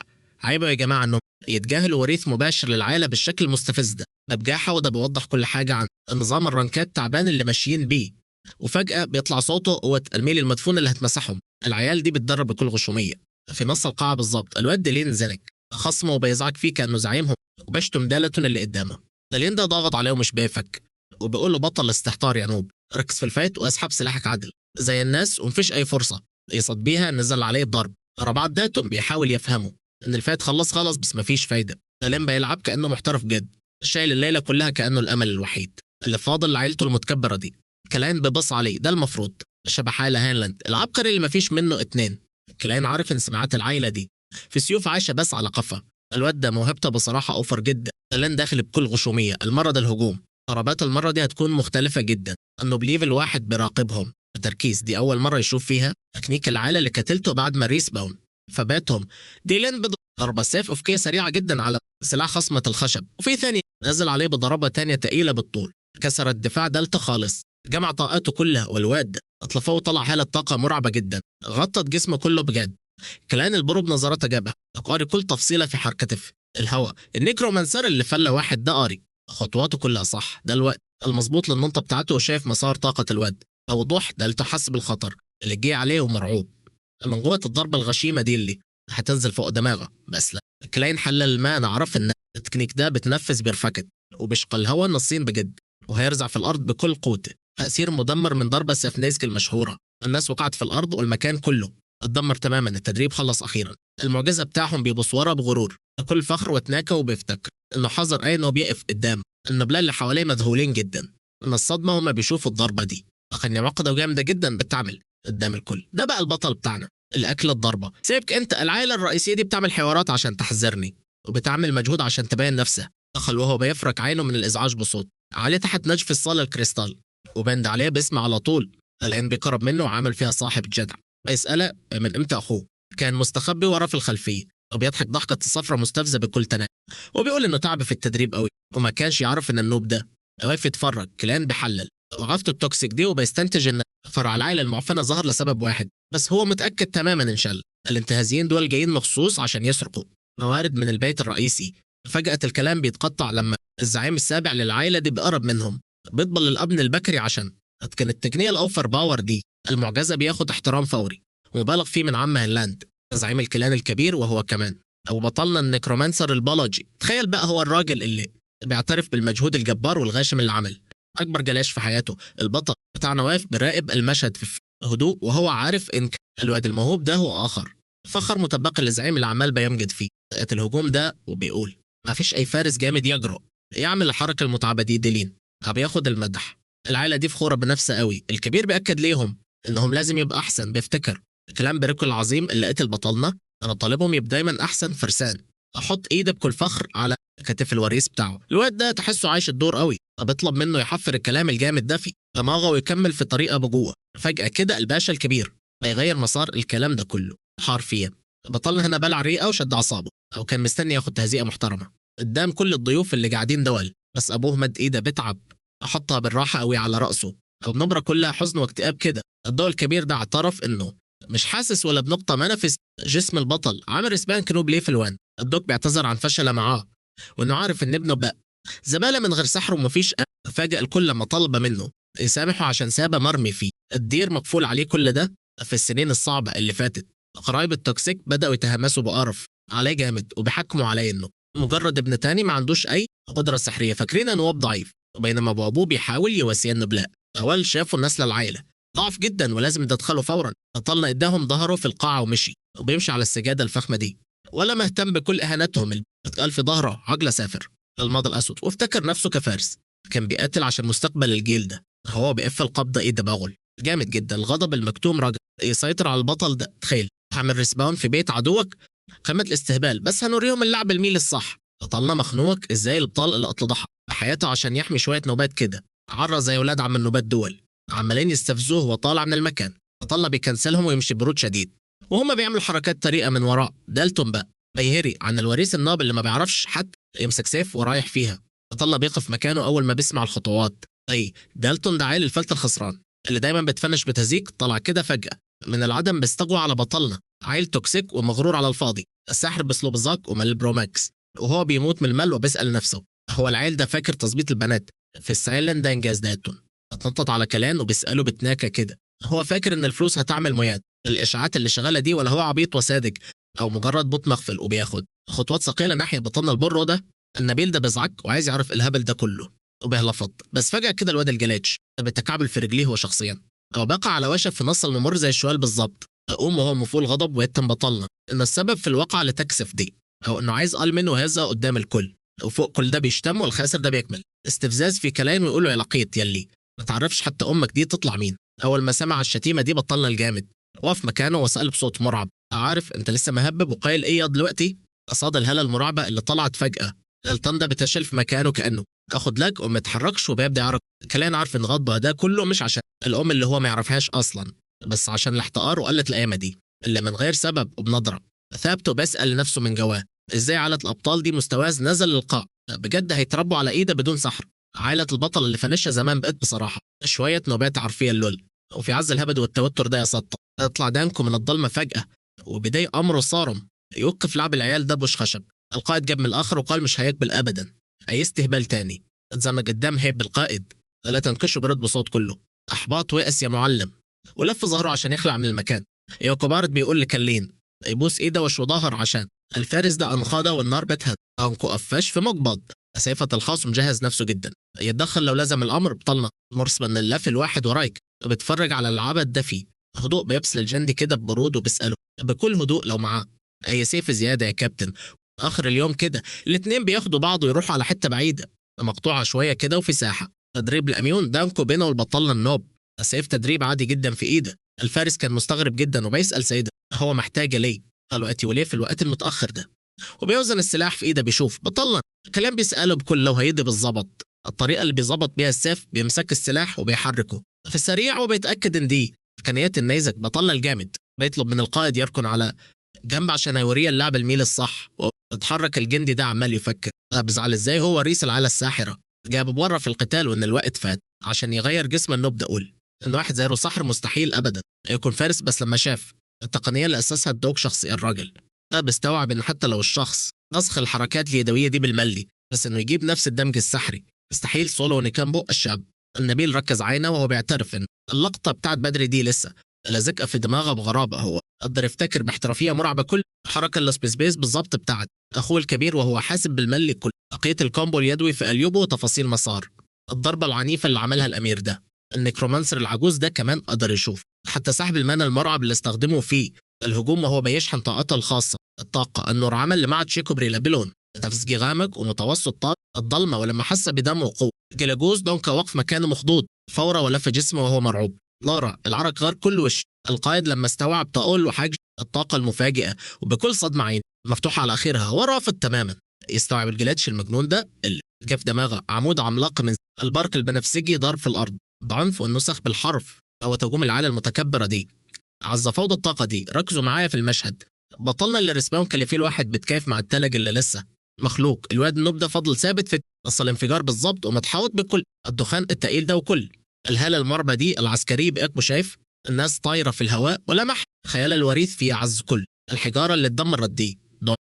عيبوا يا جماعة إنهم يتجاهلوا وريث مباشر للعائلة بالشكل المستفز ده بجاحة. وده بيوضح كل حاجة عن نظام الرنكات التعبان اللي ماشيين بيه. وفجأة بيطلع صوته قوة الميل المدفون اللي هتمسحهم. العيال دي بتدرب بكل غشومية في نص القاعة بالظبط. الواد ديلين زنك خصمه وبيزعق فيه كأنه زعيمهم وبيشتم دالتون اللي قدامه. ديلين ده ضاغط عليه ومش بيفك وبيقول له بطل الاستهتار يا نوب ركز في الفايت واسحب سلاحك عدل زي الناس ومفيش أي فرصة يصد بيها. نزل عليه الضرب. ربعات داتون بيحاول يفهمه إن الفايت خلص بس مفيش فايدة. ديلين بيلعب كأنه محترف جد شايل الليلة كلها كأنه الأمل الوحيد اللي فاضل لعيلته المتكبرة دي. كلاين بيبص عليه ده المفروض شبه حالة هانلاند العبقري اللي مفيش منه اتنين. كلاين عارف ان سماعات العائلة دي في سيوف عايشة بس على قفا. الواد ده موهبته بصراحة اوفر جدا. كلاين داخل بكل غشومية. المرة ده الهجوم ضربات المرة دي هتكون مختلفة جدا. انه بليفل واحد بيراقبهم بتركيز. دي اول مرة يشوف فيها تكنيك العائلة اللي كتلته بعد ما ريس باون فباتهم. ديلين ضربة سيف افكية سريعة جدا على سلاح خصمة الخشب وفي ثانية نزل عليه بضربة تانية تقيلة بالطول كسر الدفاع دلتا خالص. جمع طاقته كلها والواد اطلفه وطلع حالة طاقة مرعبة جدا غطت جسمه كله بجد. كلان البرو بنظرته جابها قاري كل تفصيلة في حركته في الهواء. النيكرومانسر اللي فل واحد ده قاري خطواته كلها صح. ده الوقت المظبوط للنقطة بتاعته وشايف مسار طاقة الواد بوضوح. ده تحس بالخطر اللي جه عليه ومرعوب من قوة الضربة الغشيمة دي اللي هتنزل فوق دماغه. بس لا كلاين حلل الماء. انا عرف ان التكنيك ده بتنفذ بيرفكت وبشق الهواء نصين بجد وهيرزع في الارض بكل قوته. تأثير مدمر من ضربة سيفنيسك المشهورة. الناس وقعت في الأرض والمكان كله اتدمر تماما. التدريب خلص أخيرا. المعجزة بتاعهم بيبص ورا بغرور، كل فخر وتناكة، وبيفتكر إنه حذر أي إنه بيقف قدام. النبلاء اللي حواليه مذهولين جدا من الصدمة هما بيشوفوا الضربة دي. أغنية معقدة وجامدة جدا بتعمل قدام الكل. ده بقى البطل بتاعنا اللي أكل الضربة. سيبك أنت، العائلة الرئيسية دي بتعمل حوارات عشان تحذرني، وبتعمل مجهود عشان تبين نفسها. دخل وهو بيفرك عينه من الإزعاج بصوت عليه تحت نجف الصالة الكريستال، وبند عليه باسمه على طول. العين بيقرب منه وعامل فيها صاحب الجدع. بيسأله من امتى أخوه. كان مستخبي ورا في الخلفية وبيضحك ضحكة الصفرة مستفزة بكل تناقض، وبيقول إنه تعب في التدريب قوي وما كانش يعرف إن النوب ده واقف يتفرج. كلان بيحلل وقفته التوكسيك دي وبيستنتج إن فرع العائلة المعفنة ظهر لسبب واحد بس، هو متأكد تماما إن شاء الله الانتهازيين دول جايين مخصوص عشان يسرقوا موارد من البيت الرئيسي. فجأة الكلام بيتقطع لما الزعيم السابع للعائلة دي بيقرب منهم، بيطبل للابن البكري عشان كانت التقنية الأوفر باور دي. المعجزة بياخد احترام فوري ومبالغ فيه من عم هنلاند زعيم الكلان الكبير، وهو كمان أو بطلنا النكرومانسر البولوجي. تخيل بقى هو الراجل اللي بيعترف بالمجهود الجبار والغاشم اللي عمل أكبر جلاش في حياته. البطل بتاعنا واقف بيراقب المشهد في هدوء، وهو عارف إن الواد الموهوب ده هو آخر فخر متبقي للزعيم اللي عمال بيمجد فيه الهجوم ده، وبيقول ما فيش أي فارس جامد يجرؤ يعمل الحركة المتعبة دي دلين. بياخد المدح. العائلة دي فخورة بنفسها قوي. الكبير بيأكد ليهم إنهم لازم يبقى أحسن. بيفتكر كلام بريكو العظيم اللي قتل بطلنا، أنا طالبهم يبقى دايما أحسن فرسان. أحط إيده بكل فخر على كتف الوريث بتاعه. الواد ده تحسه عايش الدور قوي، بيطلب منه يحفر الكلام الجامد ده في دماغه ويكمل في طريقة بجوه. فجأة كده الباشا الكبير بيغير مسار الكلام ده كله حرفيا. بطلنا هنا بلع ريقه وشد أعصابه، أو كان مستني ياخد تهزيئة محترمة قدام كل الضيوف اللي قاعدين دول. بس أبوه مد إيده بتعب، أحطها بالراحة قوي على رأسه، أو بنبرة كلها حزن واكتئاب كده. الضوء الكبير ده اعترف إنه مش حاسس ولا بنقطة منفس جسم البطل. عامر سبان كنوب ليه في الوان. الدوك بيعتذر عن فشله معاه، وإنه عارف إن ابنه بقى زبالة من غير سحر ومفيش. فاجأ الكل لما طلب منه يسامحه عشان سابه مرمي فيه. الدير مقفول عليه كل ده في السنين الصعبة اللي فاتت. قرايب التوكسيك بدأوا يتهمسوا بقرف عليه جامد، وبيحكموا عليه إنه مجرد ابن تاني ما عندوش أي قدرة سحرية، فاكرين إنه هو ضعيف. بينما أبوه بيحاول يواسي النبلاء. أول شافوا الناس للعائلة ضعف جدا ولازم يدخلوا فورا. بطلنا اداهم ظهره في القاعة ومشي، وبيمشي على السجادة الفخمة دي ولا مهتم بكل إهاناتهم اللي بتتقال في ظهره. عجلة سافر للماضي الأسود وافتكر نفسه كفارس كان بيقاتل عشان مستقبل الجيل ده. هو بيقفل القبضة إيده بغل جامد جدا. الغضب المكتوم راجع يسيطر على البطل ده. تخيل تعمل ريسباون في بيت عدوك، قمة الاستهبال. بس هنوريهم اللعب الميل الصح. بطلنا مخنوق ازاي البطل اللي ضحى بحياته عشان يحمي شوية نوبات كده، عرى زي ولاد عم النوبات دول عمالين يستفزوه وهو طالع من المكان. بطلنا بيكنسلهم ويمشي برود شديد، وهم بيعملوا حركات طريقة من وراء. دالتون بقى بيهري عن الوريث الناب اللي ما بيعرفش حتى يمسك سيف ورايح فيها. بطلنا بيقف مكانه أول ما بيسمع الخطوات. دالتون ده عيل الفلت الخسران اللي دايما بتفنش بتهزيك، طلع كده فجأة من العدم بيستغوى على بطلنا. عيل توكسيك ومغرور على الفاضي، الساحر بسلوب زاك ومال البروماكس، وهو بيموت من المل وبيسأل نفسه هو العيل ده فاكر تظبيط البنات في السايلند ده انجاز دالتون. اتنطط على كلان وبيسأله بتناكة كده، هو فاكر ان الفلوس هتعمل مياد الاشاعات اللي شغاله دي، ولا هو عبيط وصادق او مجرد بوت مغفل وبياخد خطوات ثقيله ناحيه بطلنا البرو ده. النبيل ده بيزعق وعايز يعرف الهبل ده كله وبيهلفط. بس فجأة كده الواد الجلاتش بيتكعبل في رجليه هو شخصيا، هو بقى على وشك في نص الممر زي الشوال بالظبط. أقوم وهو مفول غضب ويتم بطلنا إن السبب في الواقعة اللي تكسف دي، أو إنه عايز قال منه هذا قدام الكل. وفوق كل ده بيشتم، والخاسر ده بيكمل استفزاز في كلام ويقول له يا لقيط يلي ما تعرفش حتى أمك دي تطلع مين. أول ما سمع الشتيمة دي بطلنا الجامد وقف مكانه وسأل بصوت مرعب عارف أنت لسه مهبب وقايل إيه دلوقتي؟ قصاد الهالة المرعبة اللي طلعت فجأة. الطن ده بتشل في مكانه كأنه اخد لك وما يتحركش، وبيبدا يعرف كلان عارف ان غضبه ده كله مش عشان الام اللي هو ما يعرفهاش اصلا، بس عشان الاحتقار وقله القيامه دي اللي من غير سبب وبنظره ثابته. بيسال نفسه من جواه ازاي عائله الابطال دي مستواز نزل للقاع بجد، هيتربوا على ايده بدون سحر. عائله البطل اللي فنشها زمان بقت بصراحه شويه نوبات عرفيه اللول. وفي عز الهبد والتوتر ده يا سطة يطلع دانكو من الضلمه فجاه وبدايه امره صارم يوقف لعب العيال ده بوش خشب. القائد جاب من الاخر وقال مش هيقبل ابدا، اي استهبال تاني. اتزمج قدام هيب القائد لا تنكشه برد بصوت كله احباط ويأس يا معلم، ولف ظهره عشان يخلع من المكان. يوكو بارد بيقول لكلين يبوس ايده وشه ظهر عشان الفارس ده انقاده والنار بتهد. انكو قفاش في مقبض سيفة الخاص ومجهز نفسه جدا، يتدخل لو لزم الأمر. بطلنا مرسبة من اللف الواحد ورايك بيتفرج على العبث ده فيه هدوء، بيبصل الجندي كده ببرود وبيسأله بكل هدوء لو معاه أي سيف زيادة يا كابتن. آخر اليوم كده الاتنين بياخدوا بعض ويروحوا على حتة بعيدة مقطوعة شوية كده وفي ساحة تدريب الأميون دانكو بينه والبطلنا النوب. سيف تدريب عادي جدا في إيده. الفارس كان مستغرب جدا وبيسأل سيده هو محتاجة ليه؟ قالوا أتي وليه في الوقت المتأخر ده؟ وبيوزن السلاح في إيده بيشوف بطلنا الكلام بيسأله بكل لو هيدي بالظبط الطريقة اللي بيظبط بيها السيف، بيمسك السلاح وبيحركه في السريع وبيتأكد إن دي إمكانيات النيزك. بطلنا الجامد بيطلب من القائد يركن على جنب عشان يوريه اللعب الميل الصح. واتحرك الجندي ده عمال يفكر بزعل ازاي هو رئيس العائله الساحره جاب بره في القتال وان الوقت فات عشان يغير جسم النوب ده. اقول ان واحد زي صحر مستحيل ابدا يكون فارس، بس لما شاف التقنيه اللي اسسها الدوق شخصي الراجل بيستوعب ان حتى لو الشخص نسخ الحركات اليدويه دي بالملي، بس انه يجيب نفس الدمج السحري مستحيل. سولو نيكامبو الشاب النبيل ركز عينه وهو بيعترف ان اللقطه بتاعت بدري دي لسه لازقه في دماغه بغرابه. هو قدر يفتكر باحترافيه مرعبه كل حركه السبيس بالظبط بتاعت اخوه الكبير، وهو حاسب بالملي كل بقيه الكومبو اليدوي في اليوبه وتفاصيل مسار الضربه العنيفه اللي عملها الامير ده. النكرومانسر العجوز ده كمان قدر يشوف حتى سحب المانا المرعب اللي استخدمه فيه الهجوم وهو بيشحن طاقته الخاصه. الطاقه النور عمل اللي مع تشيكو بريلابيلون تفسجي غامق ومتوسط طاقه الضلمه. ولما حس بدم وقوه جلاجوز دونكا وقف مكانه مخضوض فورا ولف جسمه وهو مرعوب. لارا العرق غار كل وش القائد لما استوعب تقول وحجم الطاقه المفاجئه، وبكل صدمه عين مفتوحه على اخرها ورافض تماما يستوعب الجلاتش المجنون ده اللي جه في دماغه عمود عملاق من البرق البنفسجي ضرب في الارض بعنف والنسخ بالحرف او تهجم العالم المتكبره دي. عز فوضى الطاقه دي ركزوا معايا في المشهد. بطلنا اللي رسمهم كليفيل واحد بتكيف مع التلج اللي لسه مخلوق. الواد النوب ده فضل ثابت في اصل الانفجار بالظبط ومتحوط بكل الدخان التقيل ده وكل الهاله المربى دي العسكري بقاك شايف الناس طايره في الهواء ولمح خيال الوريث في عز كل الحجاره اللي اتدمرت دي.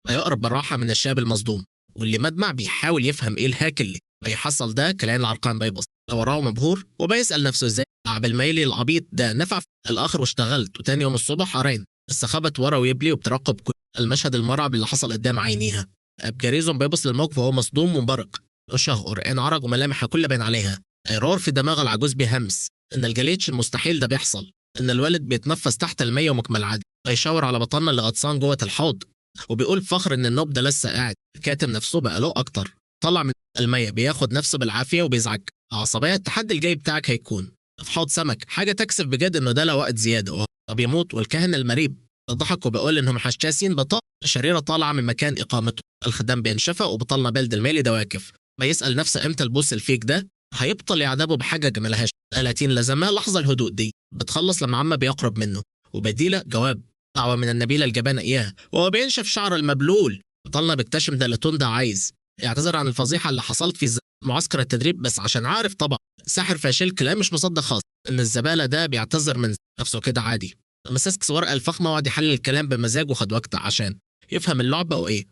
يقرب بالراحه من الشاب المصدوم واللي مدمع بيحاول يفهم ايه الهاك اللي بيحصل ده. كلام العرقان بيبص وراه مبهور وبيسال نفسه ازاي لعب الميلي العبيط ده نفع في الاخر. واشتغلت وتاني يوم الصبح قرين استخبت ورا ويبلي وبتراقب كل المشهد المرعب اللي حصل قدام عينيها. ابجاريزون بيبص للموقف وهو مصدوم ومبرق وشه عين عرج وملامحها كلها باين عليها ايرور في دماغ العجوز بيهمس ان الجليتش المستحيل ده بيحصل، ان الولد بيتنفس تحت المية ومكمل عادي. بيشاور على بطننا اللي غطسان جوه الحوض وبيقول فخر ان النوب ده لسه قاعد كاتم نفسه بقى له اكتر. طلع من المية بياخد نفسه بالعافيه وبيزعج عصبيه. التحدي الجاي بتاعك هيكون في حوض سمك، حاجه تكسف بجد انه ده له وقت زياده وبيموت. والكاهن المريب ضحك وبيقول انهم حشاشين بطاقه شريره طالعه من مكان اقامته. الخدام بينشفى وبطلنا بلد المالي ده واقف بيسال نفسه امتى البوس الفيك ده هيبطل يعذبه بحاجه ملهاش 30 لازمه. لحظه الهدوء دي بتخلص لما عمه بيقرب منه وبديله جواب دعوه من النبيله الجبانه اياه وهو بينشف شعر المبلول. بطلنا بيكتشف ده لاتون ده عايز يعتذر عن الفضيحه اللي حصلت في معسكر التدريب، بس عشان عارف طبعا ساحر فاشل كلام مش مصدق خالص ان الزباله ده بيعتذر من نفسه كده عادي. مسك ورقه الفخمه وقعد يحلل الكلام بمزاج وخد وقته عشان يفهم اللعبه وايه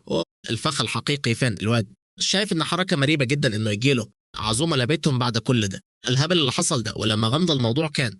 الفخ الحقيقي فين. الواد شايف ان حركه مريبه جدا انه يجيله عزومه لبيتهم بعد كل ده الهبل اللي حصل ده. ولما غمض الموضوع كان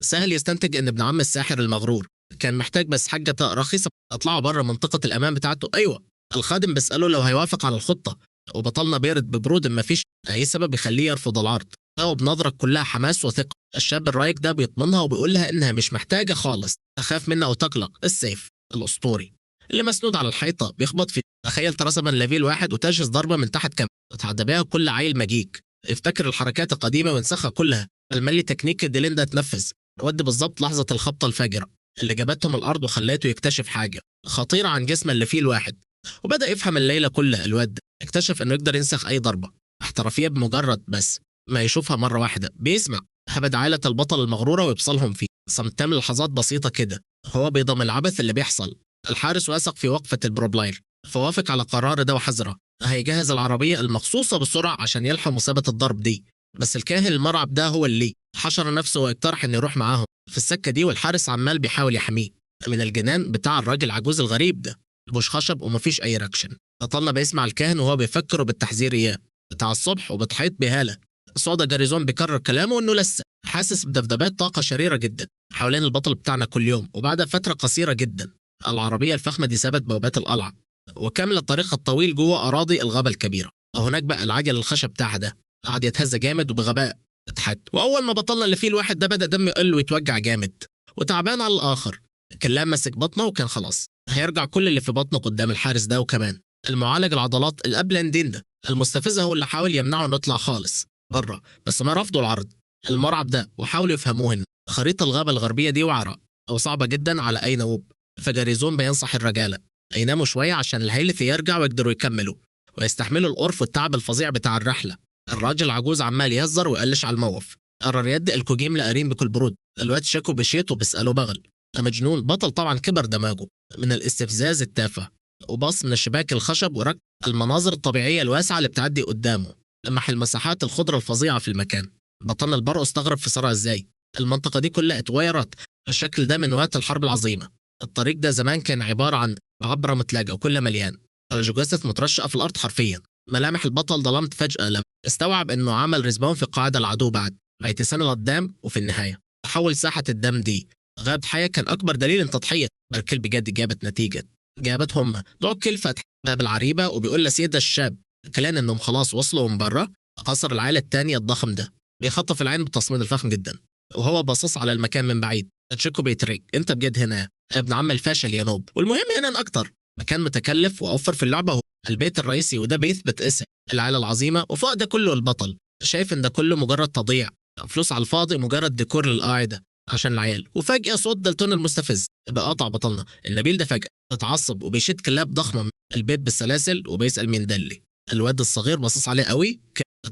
سهل يستنتج ان ابن عم الساحر المغرور كان محتاج بس حاجه رخيصه اطلعوا بره منطقه الامان بتاعته. ايوه الخادم بيساله لو هيوافق على الخطه وبطلنا بيرد ببرود ما فيش اي سبب يخليه يرفض العرض. هو بنظره كلها حماس وثقه. الشاب الرايق ده بيطمنها وبيقول لها انها مش محتاجه خالص تخاف منه او تقلق. السيف الاسطوري اللي مسنود على الحيطه بيخبط في تخيل ترسبا ليفيل واحد وتجهز ضربه من تحت كم تتعدى بيها كل عيل مجيك. افتكر الحركات القديمه وانسخها كلها. الملي تكنيك ديليندا تنفذ ودي بالظبط لحظه الخبطه الفاجره اللي جابتهم الارض وخليته يكتشف حاجه خطيره عن جسم اللي فيه الواحد. وبدا يفهم الليله كلها. الواد اكتشف انه يقدر ينسخ اي ضربه احترافيه بمجرد بس ما يشوفها مره واحده. بيسمع هبد عائله البطل المغروره ويبصلهم فيه صمتام لحظات بسيطه كده. هو بيضم العبث اللي بيحصل. الحارس واثق في وقفه البروبلاير فوافق على قرار ده وحذره هيجهز العربيه المخصوصه بسرعه عشان يلحق مصيبه الضرب دي. بس الكاهن المرعب ده هو اللي حشر نفسه واقترح انه يروح معاهم في السكه دي. والحارس عمال بيحاول يحميه من الجنان بتاع الراجل العجوز الغريب ده. البوش خشب ومفيش اي رياكشن. بطلنا بيسمع الكاهن وهو بيفكر بالتحذير اياه بتاع الصبح وبتحيط بهاله. صودا جاريزون بيكرر كلامه انه لسه حاسس بدبدبات طاقه شريره جدا حوالين البطل بتاعنا كل يوم. وبعد فتره قصيره جدا العربيه الفخمه دي سابت بوابات القلعه وكمل الطريق الطويل جوه اراضي الغابه الكبيره. هناك بقى العجل الخشب بتاعها ده قعد يتهز جامد وبغباء اتحد، واول ما بطلنا اللي فيه الواحد ده بدا دمه يقل ويتوجع جامد وتعبان على الاخر. كان ماسك بطنه وكان خلاص هيرجع كل اللي في بطنه قدام الحارس ده. وكمان المعالج العضلات الابلندين ده المستفز هو اللي حاول يمنعه انه يطلع خالص بره، بس ما رفضوا العرض المرعب ده وحاولوا يفهموه ان خريطه الغابه الغربيه دي وعره او صعبه جدا على اي نوب. فجاريزون بينصح الرجاله يناموا شويه عشان الهيلث يرجع ويقدروا يكملوا ويستحملوا القرف والتعب الفظيع بتاع الرحله. الراجل العجوز عمال يهزر ويقلش على الموقف. قرر يدي الكوجيم لقريم بكل برود. الواد شكو بشيت وبيسأله بغل. مجنون بطل طبعا كبر دماغه من الاستفزاز التافه وبص من الشباك الخشب ورك المناظر الطبيعية الواسعة اللي بتعدي قدامه. لمح المساحات الخضرة الفظيعة في المكان. بطلنا البرق استغرب في سرعة ازاي المنطقة دي كلها اتغيرت بالشكل ده من وقت الحرب العظيمة. الطريق ده زمان كان عبارة عن عبرة متلاجة وكلها مليان الجثث مترشقة في الأرض حرفيا. ملامح البطل ظلمت فجأة لما استوعب انه عمل ريسبون في قاعدة العدو بعد 100 سنة قدام، وفي النهاية تحول ساحة الدم دي غاب حياة كان أكبر دليل إن تضحية الكل بجد جابت نتيجة. جابتهم دوكل فتح باب العريبة وبيقول لسيدة الشاب كلان إنهم خلاص وصلوا من بره قصر العائلة التانية الضخم ده. بيخطف العين بالتصميم الفخم جدا وهو باصص على المكان من بعيد. تشيكو بيتريك انت بجد هنا يا ابن عم الفاشل يا نوب. والمهم هنا أكتر مكان متكلف وأوفر في اللعبة هو البيت الرئيسي، وده بيثبت اسم العائلة العظيمة. وفوق ده كله البطل شايف ان ده كله مجرد تضييع فلوس على الفاضي، مجرد ديكور للقاعده عشان العيال. وفجاه صوت دالتون المستفز بقى قطع بطلنا النبيل ده فجاه اتعصب وبيشد كلاب ضخمه من البيت بالسلاسل وبيسال مين دلي. الواد الصغير باصص عليه قوي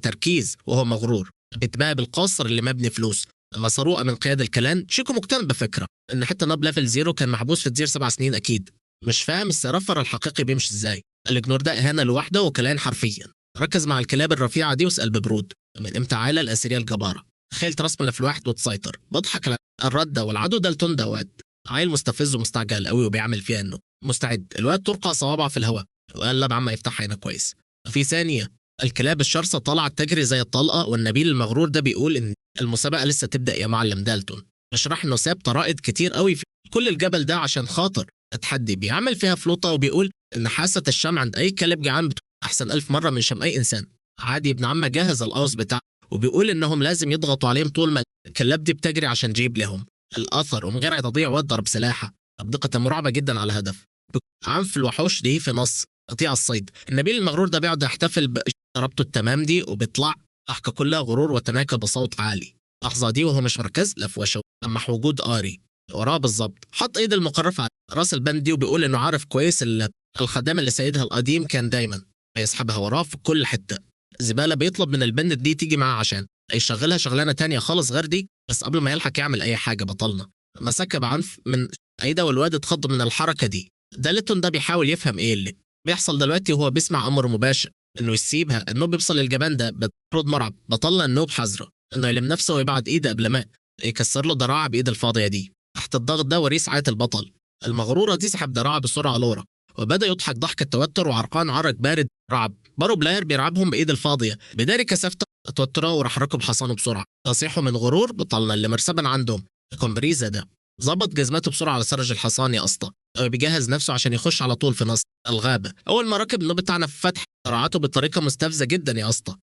تركيز وهو مغرور بيتباهى بالقصر اللي مبني فلوس مسروقه من قياده الكلان. شيكو مقتنع بفكره ان حتى ناب ليفل زيرو كان محبوس في جزيره 7 سنين اكيد مش فاهم السرفر الحقيقي بيمشي ازاي. الجنور ده اهانه لوحده وكلان حرفيا. ركز مع الكلاب الرفيعه دي واسال ببرود من امتى عائله الاسريه الجباره تخيل ترسم لف الواحد وتسيطر. بضحك على الرده والعدو دالتون ده واد عيل مستفز ومستعجل قوي وبيعمل فيها انه مستعد. الواد ترقع صوابعه في الهواء وقال لا عم يفتحها هنا كويس. في ثانيه الكلاب الشرسه طلعت تجري زي الطلقه والنبيل المغرور ده بيقول ان المسابقه لسه تبدا يا معلم دالتون. بشرح انه ساب طرائد كتير قوي في كل الجبل ده عشان خاطر التحدي. بيعمل فيها فلوطه وبيقول ان حاسه الشم عند اي كلب جعان احسن 1000 مره من شم اي انسان عادي. ابن عمه جهز القوس بتاعه وبيقول انهم لازم يضغطوا عليهم طول ما الكلاب دي بتجري عشان تجيب لهم الاثر ومن غير تضيع وضرب سلاحه بدقه مرعبه جدا على هدف. عنف الوحوش دي في نص قطيع الصيد. النبيل المغرور ده بيقعد يحتفل بضربته التمام دي وبيطلع ضحكه كلها غرور وتناكر بصوت عالي. اللحظه دي وهو مش مركز لفوشه لمح وجود آري وراه بالظبط. حط ايد المقرف على راس البند دي وبيقول انه عارف كويس الخدامه اللي سيدها القديم كان دايما بيسحبها وراه في كل حته. زباله بيطلب من البند دي تيجي معاه عشان يشغلها شغلانه تانية خالص غير دي. بس قبل ما يلحق يعمل اي حاجه بطلنا مسكها بعنف من ايده والواد اتخض من الحركه دي. دالتون ده بيحاول يفهم ايه اللي بيحصل دلوقتي وهو بيسمع امر مباشر انه يسيبها. النوب بيوصل للجبان ده بترد مرعب. بطلنا النوب حذره انه يلم نفسه ويبعد ايده قبل ما يكسر له ذراعه بايد الفاضيه دي. تحت الضغط ده وريث عيت البطل المغروره دي سحب ذراعه بسرعه لورا وبدا يضحك ضحك التوتر وعرقان عرق بارد رعب. بارو بلاير بيرعبهم بايد الفاضيه بداري كثافته توتره وراح ركب حصانه بسرعه. تصيحه من غرور بطلنا اللي مرسبا عندهم كومبريزا ده ظبط جزمته بسرعه على سرج الحصان يا اسطى. بيجهز نفسه عشان يخش على طول في نص الغابه. اول ما ركب النوب بتاعنا في فتح قرعته بطريقه مستفزه جدا يا اسطى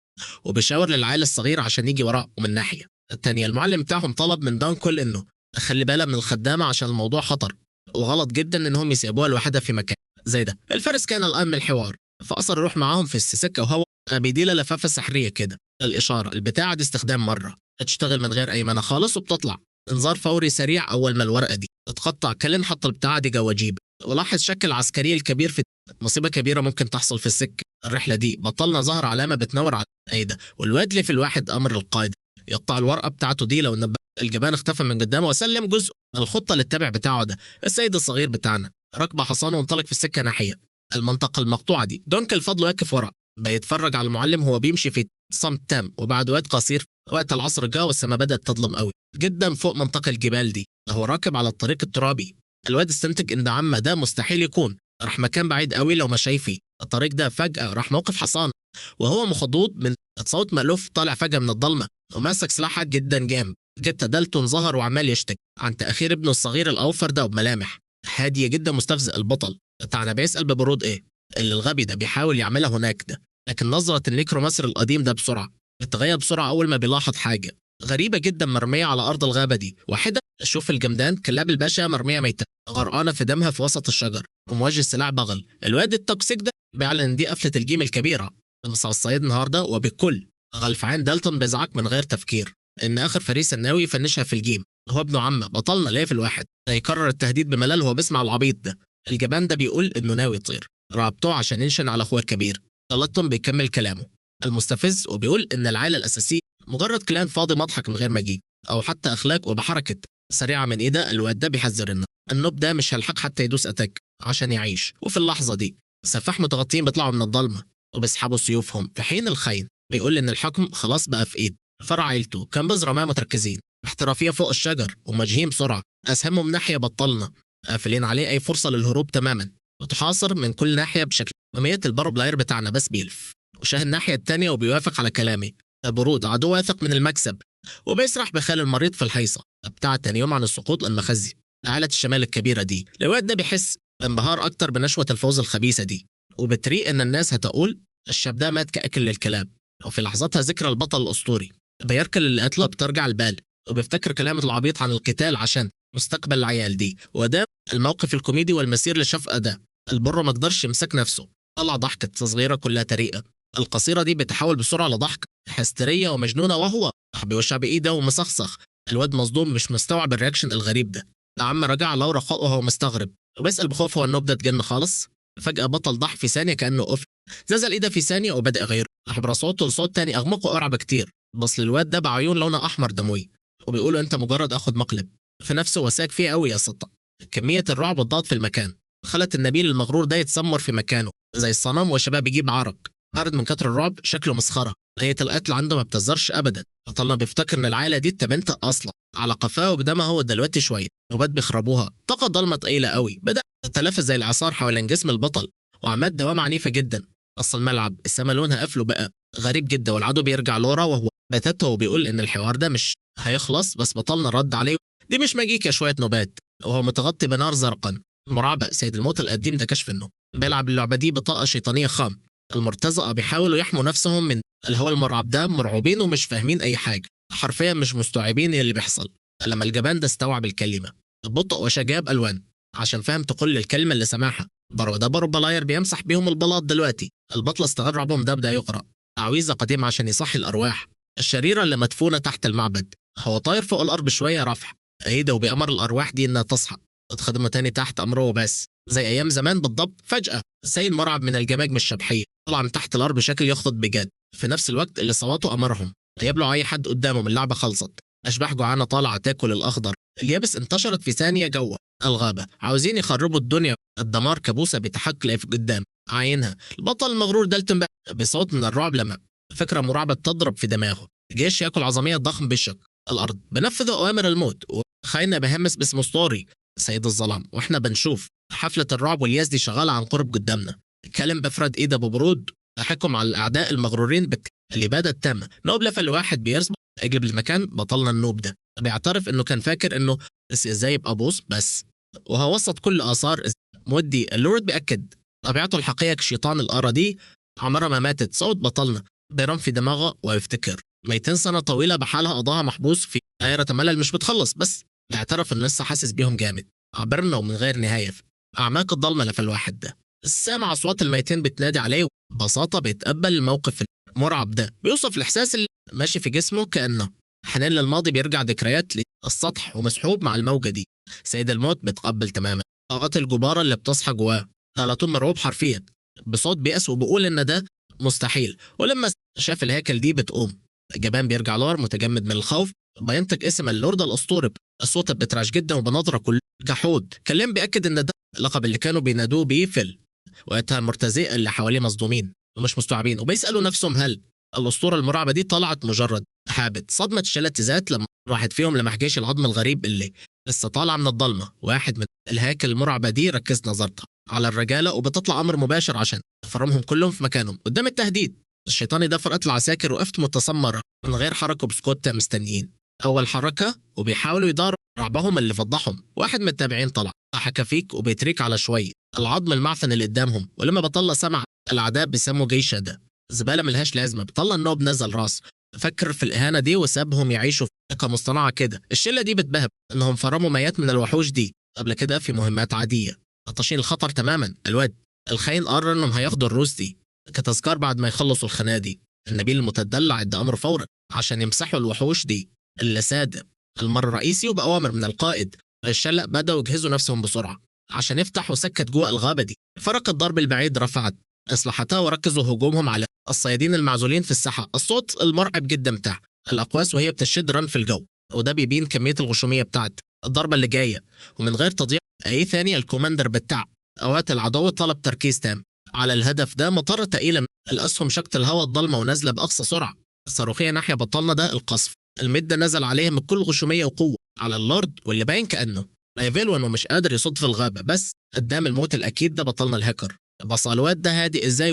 وبيشاور للعائل الصغير عشان يجي وراه. ومن الناحيه الثانيه المعلم بتاعهم طلب من دانكل انه خلي بالها من الخدامه عشان الموضوع خطر وغلط جدا انهم يسيبوها لوحدها في مكان زي ده. الفارس كان الان من الحوار فاصر يروح معاهم في السكه وهو بيديله لفافه سحريه كده الاشاره. البتاعه دي استخدام مره تشتغل من غير اي مانع خالص وبتطلع انذار فوري سريع اول ما الورقه دي تتقطع. كلن حط البتاعه دي جوا جيب ولاحظ شكل العسكري الكبير في مصيبه كبيره ممكن تحصل في السكه الرحله دي. بطلنا ظهر علامه بتنور على ايده والواد اللي في الواحد امر القائد يقطع الورقه بتاعته دي. لو نبه الجبان اختفى من قدامه وسلم جزء من الخطه للتبع بتاعه ده. السيد الصغير بتاعنا ركب حصانه وانطلق في السكه ناحيه المنطقه المقطوعه دي. دونكل فضله واقف ورا بيتفرج على المعلم وهو بيمشي في صمت تام. وبعد وقت قصير وقت العصر جاء والسماء بدات تظلم قوي جدا فوق منطقه الجبال دي. هو راكب على الطريق الترابي. الواد استنتج ان عمه ده مستحيل يكون راح مكان بعيد قوي لو ما شايفي الطريق ده. فجاه راح موقف حصان وهو مخضوض من صوت مألوف طالع فجاه من الضلمه وماسك سلاح جدا جام. جت دالتون ظهر وعمال يشتكي عن تاخير ابنه الصغير الاوفر ده وبملامح هاديه جدا مستفزئ. البطل بتاعنا بيسال ببرود ايه اللي الغبي ده بيحاول يعملها هناك ده. لكن نظرة النيكرومانسر القديم ده بسرعة بتتغير بسرعة أول ما بيلاحظ حاجة غريبة جدا مرمية على أرض الغابة دي. واحدة شوف الجمدان كلاب الباشا مرمية ميتة غرقانة في دمها في وسط الشجر ومواجه سلاح بغل. الواد التوكسيك ده بيعلن إن دي قفلة الجيم الكبيرة بس على الصعيد النهاردة، وبكل غلفعان دالتون بيزعق من غير تفكير إن آخر فريسة ناوي يفنشها في الجيم هو ابنه عمه بطلنا ليفل واحد. هيكرر التهديد بملل وهو بيسمع العبيط ده. الجبان ده بيقول إنه ناوي يطير رابطوه عشان ينشن على أخوه الكبير. دالتون بيكمل كلامه المستفز وبيقول إن العائلة الأساسية مجرد كلام فاضي مضحك من غير مجيء أو حتى أخلاق، وبحركة سريعة من إيده الواد ده بيحذر إنه النوب ده مش هيلحق حتى يدوس أتاك عشان يعيش. وفي اللحظة دي سفاح متغطين بيطلعوا من الضلمة وبيسحبوا سيوفهم في حين الخاين بيقول إن الحكم خلاص بقى في إيد فرع عيلته. كان بذرة ما متركزين احترافية فوق الشجر ومجهين بسرعة أسهمهم ناحية بطلنا قافلين عليه أي فرصة للهروب تماما وتحاصر من كل ناحية بشكل ممية. البارو بلاير بتاعنا بس بيلف وشاهد الناحية التانية وبيوافق على كلامي. برود عدو واثق من المكسب وبيسرح بخال المريض في الحيصة بتاع تاني يوم عن السقوط المخزي عائلة الشمال الكبيرة دي. الواد ده بيحس انبهار أكتر بنشوة الفوز الخبيثة دي وبتريق إن الناس هتقول الشاب ده مات كأكل للكلاب. وفي لحظتها ذكرى البطل الأسطوري بيركل اللي قتله بترجع البال وبيفتكر كلام العبيط عن القتال عشان مستقبل العيال دي. وده الموقف الكوميدي والمسير لشفقة ده. البرو ما قدرش يمسك نفسه طلع ضحكة صغيرة كلها تريقة. القصيرة دي بتحول بسرعة لضحك هستيرية ومجنونة وهو بيوشع بإيده ومسخسخ. الواد مصدوم مش مستوعب الرياكشن الغريب ده. العم رجع لورا وهو مستغرب وبيسأل بخوف هو النوب ده اتجن خالص. فجأة بطل ضح في ثانية كأنه قف زلزل إيده في ثانية وبدأ يغير أحبر صوته لصوت تاني أغمق وأرعب كتير. بص للواد ده بعيون لونها أحمر دموي وبيقولوا أنت مجرد أخد مقلب في نفسه وساك فيه قوي يا سطة. كمية الرعب والضغط في المكان خلت النبيل المغرور ده يتسمر في مكانه زي الصنم وشباب يجيب عرق عرض من كتر الرعب شكله مسخرة. نية القتل عنده ما بتزرش أبدا. بطلنا بيفتكر إن العائلة دي اتبنت أصلا على قفاه وبدمها هو دلوقتي شوية وبات بيخربوها. طاقة ضلمة تقيلة قوي بدأ تتلافى زي الإعصار حوالين جسم البطل وعماد دوام عنيفة جدا. أصل الملعب السما لونها قفله بقى غريب جدا والعدو بيرجع لورا وهو باتته وبيقول إن الحوار ده مش هيخلص. بس بطلنا رد عليه دي مش ماجيك يا شوية نوبات وهو متغطي بنار زرقا. المرعبة سيد الموت القديم ده كشف إنه بيلعب اللعبة دي بطاقة شيطانية خام. المرتزقة بيحاولوا يحموا نفسهم من الهوى المرعب ده مرعوبين ومش فاهمين أي حاجة حرفيا مش مستوعبين اللي بيحصل. لما الجبان ده استوعب الكلمة ببطء وشجاب ألوان عشان فهم تقول الكلمة اللي سمعها. برو بلاير بيمسح بيهم البلاط دلوقتي. البطل استغل رعبهم ده بدأ يقرأ تعويذة قديمة عشان يصحي الأرواح الشريرة اللي مدفونة تحت المعبد. هو طاير فوق الأرض بشوية رفع أيده وبيأمر الأرواح دي إنها تصحى تتخدم تاني تحت أمره وبس زي أيام زمان بالضبط. فجأة سيل مرعب من الجماجم الشبحية طلع من تحت الأرض بشكل يخض بجد في نفس الوقت اللي صواته أمرهم يبلعوا أي حد قدامهم. اللعبة خلصت. أشباح جوعانة طالعة تاكل الأخضر. اليابس انتشرت في ثانية جوه الغابة عاوزين يخربوا الدنيا. الدمار كابوسة بيتحقق في قدام عينها. البطل المغرور دلتون بصوت من الرعب لما فكرة مرعبة تضرب في دماغه. الجيش ياكل عظمية ضخم بشق الأرض بنفذ أوامر الموت وخاينة بهمس باسم اسطوري سيد الظلام واحنا بنشوف حفلة الرعب والياس دي شغالة عن قرب قدامنا. الكلم بفرد ايده ببرود حكم على الأعداء المغرورين بالإبادة التامة. نوب لفل واحد بيرسم يجيب المكان. بطلنا النوب ده بيعترف انه كان فاكر انه ازاي يبقى بوس بس وهو وسط كل آثار مودي. اللورد بيأكد طبيعته الحقيقية كشيطان الأرى دي عمرها ما ماتت. صوت بطلنا بيرم في دماغه ويفتكر 200 سنة طويلة بحالها قضاها محبوس في دائرة ملل مش بتخلص بس اعترف انه لسه حاسس بيهم جامد. عبرنا ومن غير نهاية في أعماق الضلمة لفل الواحد ده. سامع أصوات الميتين بتنادي عليه ببساطة بيتقبل الموقف المرعب ده. بيوصف الإحساس اللي ماشي في جسمه كأنه حنين للماضي بيرجع ذكريات للسطح ومسحوب مع الموجة دي. سيد الموت بيتقبل تماما طاقات الجبارة اللي بتصحى جواه. على طول مرعوب حرفيا بصوت بيأس وبيقول إن ده مستحيل. ولما شاف الهيكل دي بتقوم الجبان بيرجع لور متجمد من الخوف. بينطق اسم اللورد الأسطوري الصوت بترعش جدا وبنظرة كل جحود. كلام بيأكد إن ده اللقب اللي كانوا بينادوه بيه فيل. وقتها المرتزقة اللي حواليه مصدومين ومش مستوعبين وبيسألوا نفسهم هل الأسطورة المرعبة دي طلعت مجرد حابت صدمة شلت ذات لما واحد فيهم لمح جيش العظم الغريب اللي لسه طالع من الضلمة. واحد من الهياكل المرعبة دي ركز نظرتها على الرجالة وبتطلع أمر مباشر عشان تفرمهم كلهم في مكانهم قدام التهديد. الشيطاني ده فرقت العساكر وقفت متسمرة من غير حركة بسكوت مستنيين أول حركة وبيحاولوا يداروا رعبهم اللي فضحهم. واحد من التابعين طلع حكى فيك وبيتريك على شوية العظم المعفن اللي قدامهم. ولما بطل سمع الأعداء بيسموا جيش ده زبالة ملهاش لازمة. بطلع النوب نزل راس، فكر في الإهانة دي وسابهم يعيشوا في ثقة مصطنعة كده. الشلة دي بتبهب إنهم فرموا ميات من الوحوش دي قبل كده في مهمات عادية، تشيل الخطر تماما. الواد الخاين قرر إنهم هياخدوا الروس دي كتذكار بعد ما يخلصوا الخناقة دي. النبيل المتدلع ادى أمر فورا عشان يمسحوا الوحوش دي اللي ساد المر الرئيسي، وبأوامر من القائد الشلة بدأوا يجهزوا نفسهم بسرعة عشان يفتحوا سكة جوه الغابة دي. فرق الضرب البعيد رفعت أسلحتها وركزوا هجومهم على الصيادين المعزولين في الساحة. الصوت المرعب جدا بتاع الأقواس وهي بتشد رن في الجو، وده بيبين كمية الغشومية بتاعت الضربة اللي جاية. ومن غير تضييع أي ثانية الكوماندر بتاع قوات العدو طلب تركيز تام على الهدف ده. مطر تقيلة من الأسهم شكت الهواء الضلمة ونازلة بأقصى سرعة صاروخية ناحية بطلنا ده القصف. المد نزل عليهم بكل غشومية وقوة على اللورد، واللي باين كأنه لايفيل وانه مش قادر يصد في الغابة، بس قدام الموت الأكيد ده بطلنا الهاكر. بس الواد ده هادي ازاي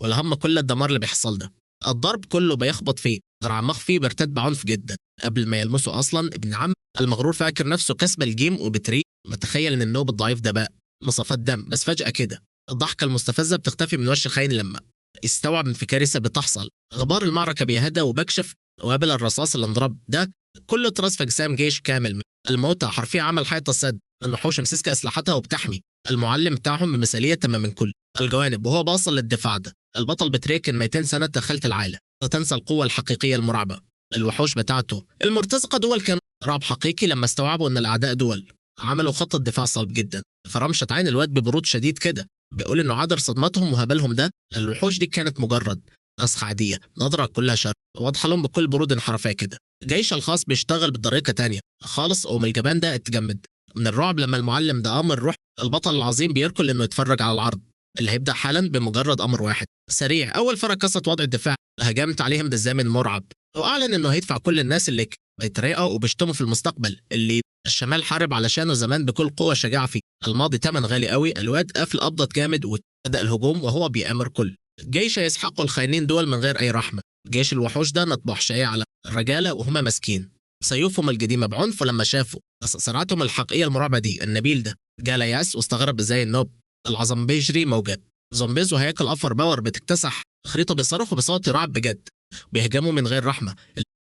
ولا هم كل الدمار اللي بيحصل ده. الضرب كله بيخبط فيه، غير مخفي بيرتد بعنف جدا قبل ما يلمسه اصلا. ابن عم المغرور فاكر نفسه كسب الجيم وبتريق، متخيل ان النوب الضعيف ده بقى مصافات دم. بس فجأة كده الضحكة المستفزة بتختفي من وش الخاين لما يستوعب ان في كارثة بتحصل. غبار المعركة بيهدى وبكشف وقابل الرصاص اللي انضرب ده كله طراز في اجسام جيش كامل. الموتى حرفيا عمل حيطة سد، الوحوش مسكة اسلحتها وبتحمي المعلم بتاعهم بمثالية تمام من كل الجوانب وهو باصل للدفاع ده. البطل بتريكن 200 سنة دخلت العائلة وتنسى القوة الحقيقية المرعبة. الوحوش بتاعته المرتزقة دول كان رعب حقيقي لما استوعبوا ان الاعداء دول عملوا خطة دفاع صلب جدا. فرمشت عين الواد ببرود شديد كده بيقول انه عذر صدمتهم وهبلهم ده. الوحوش دي كانت مجرد نسخة عادية، نظرة كلها شر واضحة لهم بكل برود انحرافية كده. جيش الخاص بيشتغل بطريقة تانية خالص. ومن الجبان ده اتجمد من الرعب لما المعلم ده امر روح البطل العظيم بيركل انه يتفرج على العرض اللي هيبدأ حالا بمجرد امر واحد سريع. اول فرق قصة وضع الدفاع هجمت عليهم بالزامن مرعب، واعلن انه هيدفع كل الناس اللي بيتريقوا وبيشتموا في المستقبل اللي الشمال حارب علشانه زمان بكل قوة شجاعة في الماضي تمن غالي قوي. الواد قفل قبضت جامد وبدأ الهجوم وهو بيأمر كل جيش يسحقوا الخاينين دول من غير اي رحمة. جيش الوحوش ده نطبح شيء على الرجالة وهم ماسكين سيوفهم القديمة بعنف. ولما شافوا صراعاتهم الحقيقية المرعبة دي النبيل ده جال يأس واستغرب ازاي النوب العظم بيجري موجات زومبيز وهياكل افر باور بتكتسح خريطة بيصرخوا بصوت رعب بجد، بيهجموا من غير رحمة.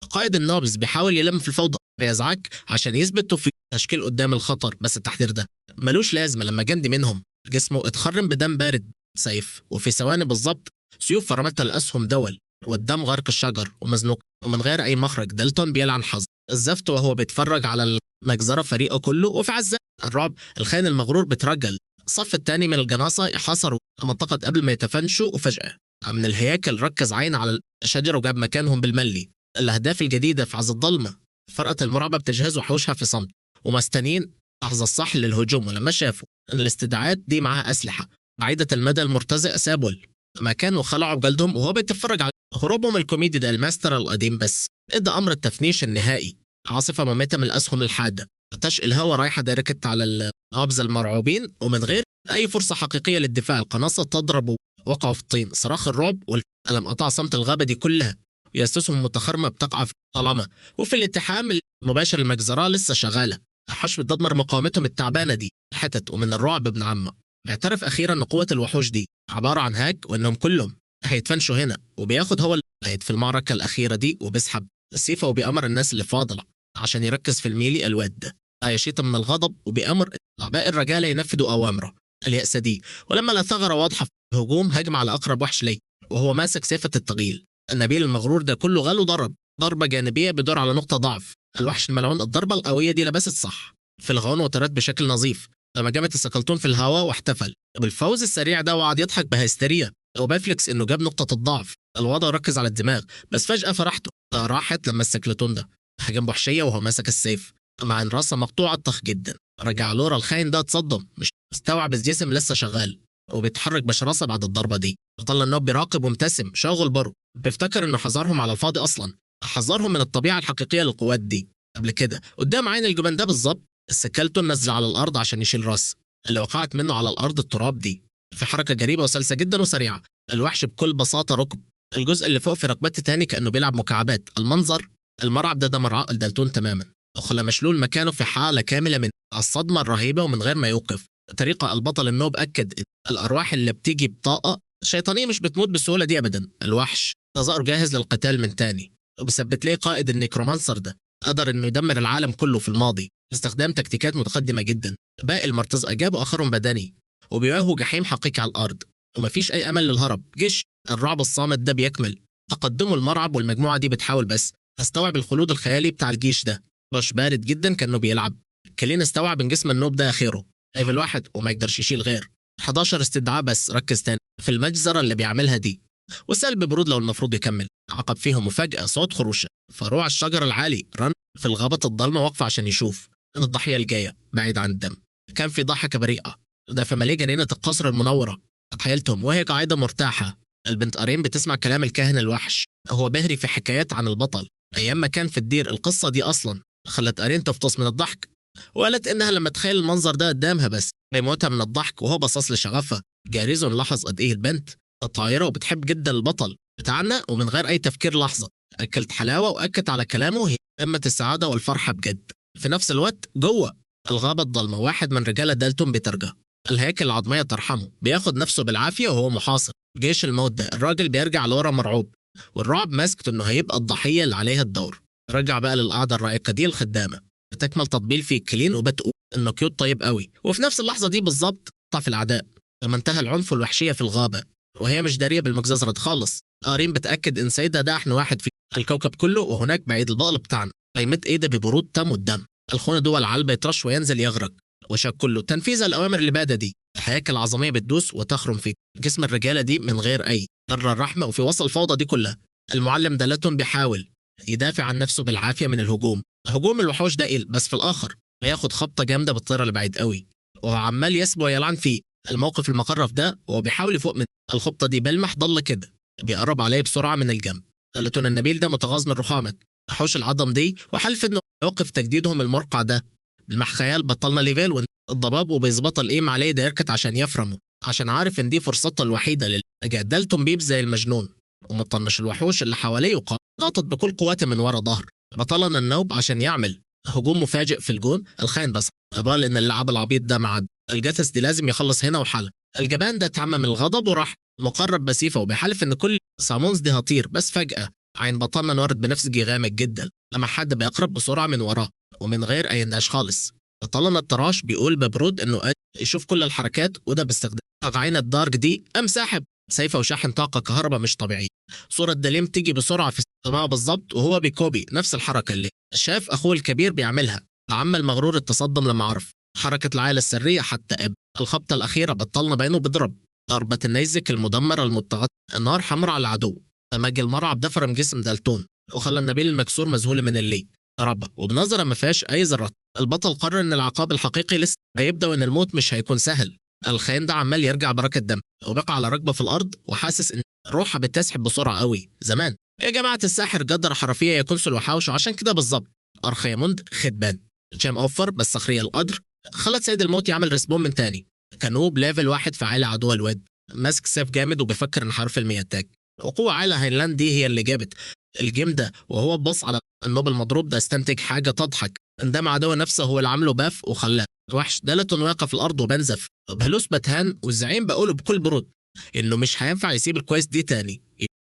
قائد النوبز بيحاول يلم في الفوضى بيزعك عشان يثبتوا في تشكيل قدام الخطر. بس التحذير ده ملوش لازمة لما جندي منهم جسمه اتخرم بدم بارد سيف، وفي ثواني بالظبط سيوف فرمت الأسهم دول والدم غرق الشجر ومزنوق ومن غير أي مخرج. دالتون بيلعن حظ الزفت وهو بيتفرج على المجزرة فريقه كله. وفي عزة الرعب الخاين المغرور بترجل الصف الثاني من الجناصة حصروا منطقة قبل ما يتفنشوا. وفجأة من الهياكل ركز عين على الشجرة وجاب مكانهم بالملي. الأهداف الجديدة في عز الضلمة فرقة المرعبة بتجهز وحوشها في صمت ومستنين لحظة الصح للهجوم. ولما شافوا ان الاستدعاءات دي معاها أسلحة بعيدة المدى المرتزق سابوا المكان وخلعوا بجلدهم وهو بيتفرج على هروبهم الكوميدي ده. الماستر القديم بس ادى أمر التفنيش النهائي. عاصفة مميتة من الأسهم الحادة تشق الهواء رايحة دايركت على الأبز المرعوبين ومن غير أي فرصة حقيقية للدفاع. القناصة تضرب وقعوا في الطين. صراخ الرعب والألم قطع صمت الغابة دي كلها. ياسسهم المتخرمة بتقع في الظلمة. وفي الاتحام المباشر المجزرة لسه شغالة. حش بتدمر مقاومتهم التعبانة دي حتت. ومن الرعب ابن عمه بيعترف أخيرا أن قوة الوحوش دي عبارة عن هاك وأنهم كلهم هيتفنشوا هنا. وبياخد هو القائد في المعركة الأخيرة دي وبيسحب السيفة وبيأمر الناس اللي فاضلة عشان يركز في الميلي. الواد ده هيشيط من الغضب وبيأمر باقي الرجالة ينفذوا أوامره اليأس دي. ولما لا ثغرة واضحة في الهجوم هجم على أقرب وحش ليه وهو ماسك سيفة التغييل. النبيل المغرور ده كله غلو ضرب ضربة جانبية بدور على نقطة ضعف الوحش الملعون. الضربة القوية دي لبست صح في الغون وترد بشكل نظيف لما جابت السكلتون في الهواء واحتفل بالفوز السريع ده وقعد يضحك بهستيريا وبيفلكس انه جاب نقطة الضعف. الوضع ركز على الدماغ بس فجأة فرحته راحت لما السكلتون ده هجم بوحشية وهو ماسك السيف مع ان راسه مقطوعة طخ جدا. رجع لورا الخاين ده اتصدم مش مستوعب الجسم لسه شغال وبيتحرك بشراسة بعد الضربة دي. طلع النوب بيراقب ومبتسم شاغل بره بيفتكر انه حذرهم على الفاضي اصلا، حذرهم من الطبيعة الحقيقية للقوات دي. قبل كده قدام عين الجبان ده بالظبط السكلتون نزل على الارض عشان يشيل راس اللي وقعت منه على الارض التراب دي في حركة غريبة وسلسة جدا وسريعة. الوحش بكل بساطة ركب الجزء اللي فوق في ركبته تاني كأنه بيلعب مكعبات. المنظر المرعب ده دمر عقل دالتون تماما وخلى مشلول مكانه في حالة كاملة من الصدمة الرهيبة ومن غير ما يوقف. طريقة البطل النوب أكد الأرواح اللي بتيجي بطاقة الشيطانية مش بتموت بالسهولة دي أبدا. الوحش تظهر جاهز للقتال من تاني، وبثبت ليه قائد النيكرومانسر ده قدر إنه يدمر العالم كله في الماضي باستخدام تكتيكات متقدمة جدا. باقي المرتزقة جابوا آخرهم بدني وبيواجهوا جحيم حقيقي على الأرض، ومفيش أي أمل للهرب. جيش الرعب الصامت ده بيكمل تقدمه المرعب، والمجموعة دي بتحاول بس تستوعب الخلود الخيالي بتاع الجيش ده. باش بارد جدا كأنه بيلعب. كلين استوعب ان جسم النوب ده اخره ليفل 1 وما يقدرش يشيل غير 11 استدعاء بس. ركز تاني في المجزرة اللي بيعملها دي، وسلب برود لو المفروض يكمل. عقب فيهم مفاجأة صوت خروشه. فروع الشجر العالي رن في الغابة الضلمة واقفة عشان يشوف ان الضحية الجاية بعيد عن الدم. كان في ضحكة بريئة ده في مليء جنينة القصر المنورة. تخيلتهم وهي قاعدة مرتاحة. البنت أرين بتسمع كلام الكاهن الوحش، هو بهري في حكايات عن البطل أيام ما كان في الدير. القصة دي أصلا خلت أرين تفطس من الضحك، وقالت إنها لما تخيل المنظر ده قدامها بس بيموتها من الضحك. وهو بصص لشغفها. جاريزون لاحظ قد إيه البنت طايرة وبتحب جدا البطل بتاعنا، ومن غير أي تفكير لحظة أكلت حلاوة وأكدت على كلامه. هي قمة السعادة والفرحة بجد. في نفس الوقت جوه الغابة الضلمة واحد من رجال دالتون بترجع. الهياكل العظمية ترحمه، بياخد نفسه بالعافية وهو محاصر جيش الموت ده. الراجل بيرجع لورا مرعوب، والرعب ماسكته إنه هيبقى الضحية اللي عليها الدور. رجع بقى للقعدة الرائقة دي الخدامة بتكمل تطبيل في كلين، وبتقول إنه كيوت طيب قوي. وفي نفس اللحظة دي بالظبط ضعف الأعداء لما انتهى العنف والوحشية في الغابة، وهي مش دارية بالمجزرة خالص. آرين بتأكد إن سيدة ده أحن واحد في الكوكب كله، وهناك بعيد البقل بتاعنا قيمت إيده ببرود تم الدم. الخون دول العلبة يطرش وينزل يغرق وشك كله تنفيذ الأوامر اللي بادة دي. الهياكل العظمية بتدوس وتخرم في جسم الرجالة دي من غير أي ذرة الرحمة. وفي وسط الفوضى دي كلها المعلم دالتون بيحاول يدافع عن نفسه بالعافية من الهجوم. هجوم الوحوش ده إيه بس في الآخر بياخد خبطة جامدة بالطيرة لبعيد قوي، وهو عمال يسبو ويلعن فيه. الموقف المقرف ده وهو بيحاول يفوق من الخبطة دي بلمح ضل كده بيقرب عليه بسرعة من الجنب. دالتون النبيل ده متغاظ من رخامة وحوش العظم دي، وحلف إنه يوقف تجديدهم المرقع ده. بالمح خيال بطلنا ليفل والضباب وبيظبط الايم عليه ده يركت عشان يفرمه، عشان عارف ان دي فرصته الوحيده للرجع. دالتون بيب زي المجنون ومطنش الوحوش اللي حواليه وقاطط بكل قواته من ورا ظهر بطلنا النوب عشان يعمل هجوم مفاجئ في الجون. الخاين بس قال ان اللعب العبيط ده معد الجثث دي لازم يخلص هنا وحل. الجبان ده اتعمى من الغضب وراح مقرب بسيفه وبيحلف ان كل سامونز دي هطير. بس فجاه عين بطلنا نورد بنفسجي غامق جدا لما حد بيقرب بسرعه من وراه ومن غير اي اندهاش خالص. بطلنا التراش بيقول ببرود انه يشوف كل الحركات وده باستخدام عين الدارك دي. قام ساحب سيفه وشاحن طاقه كهرباء مش طبيعيه. صوره دليم تيجي بسرعه في السماء بالظبط، وهو بيكوبي نفس الحركه اللي شاف اخوه الكبير بيعملها. عم المغرور اتصدم لما عرف حركه العائله السريه حتى اب. الخبطه الاخيره بطلنا بينه بضرب ضربه النيزك المدمره المضطهده النار حمراء على العدو. فمج المرعب ده فرم جسم دالتون وخلى النبيل المكسور مذهول من الليل. ربى وبنظرة ما فيهاش أي ذرة. البطل قرر إن العقاب الحقيقي لسه هيبدأ وإن الموت مش هيكون سهل. الخاين ده عمال يرجع بركة دم وبقى على ركبه في الأرض وحاسس إن روحه بتسحب بسرعة قوي. زمان يا جماعة الساحر قدر حرفية يكنسل وحوشه، عشان كده بالظبط أرخيموند خدبان جام أوفر بس صخرية القدر خلت سيد الموت يعمل ريسبون من تاني. كانوب ليفل 1 في عائلة عدو الواد ماسك سيف جامد وبيفكر إن حرف الميتاك. وقوة عائلة هايلاند دي هي اللي جابت الجيم ده. وهو بص على النوب المضروب ده استنتج حاجه تضحك. عندما عدو نفسه هو اللي عامله باف وخلاه وحش. دالتون واقف في الارض وبنزف بهلوس بتهان، والزعيم بقوله بكل برود انه مش هينفع يسيب الكويست دي تاني.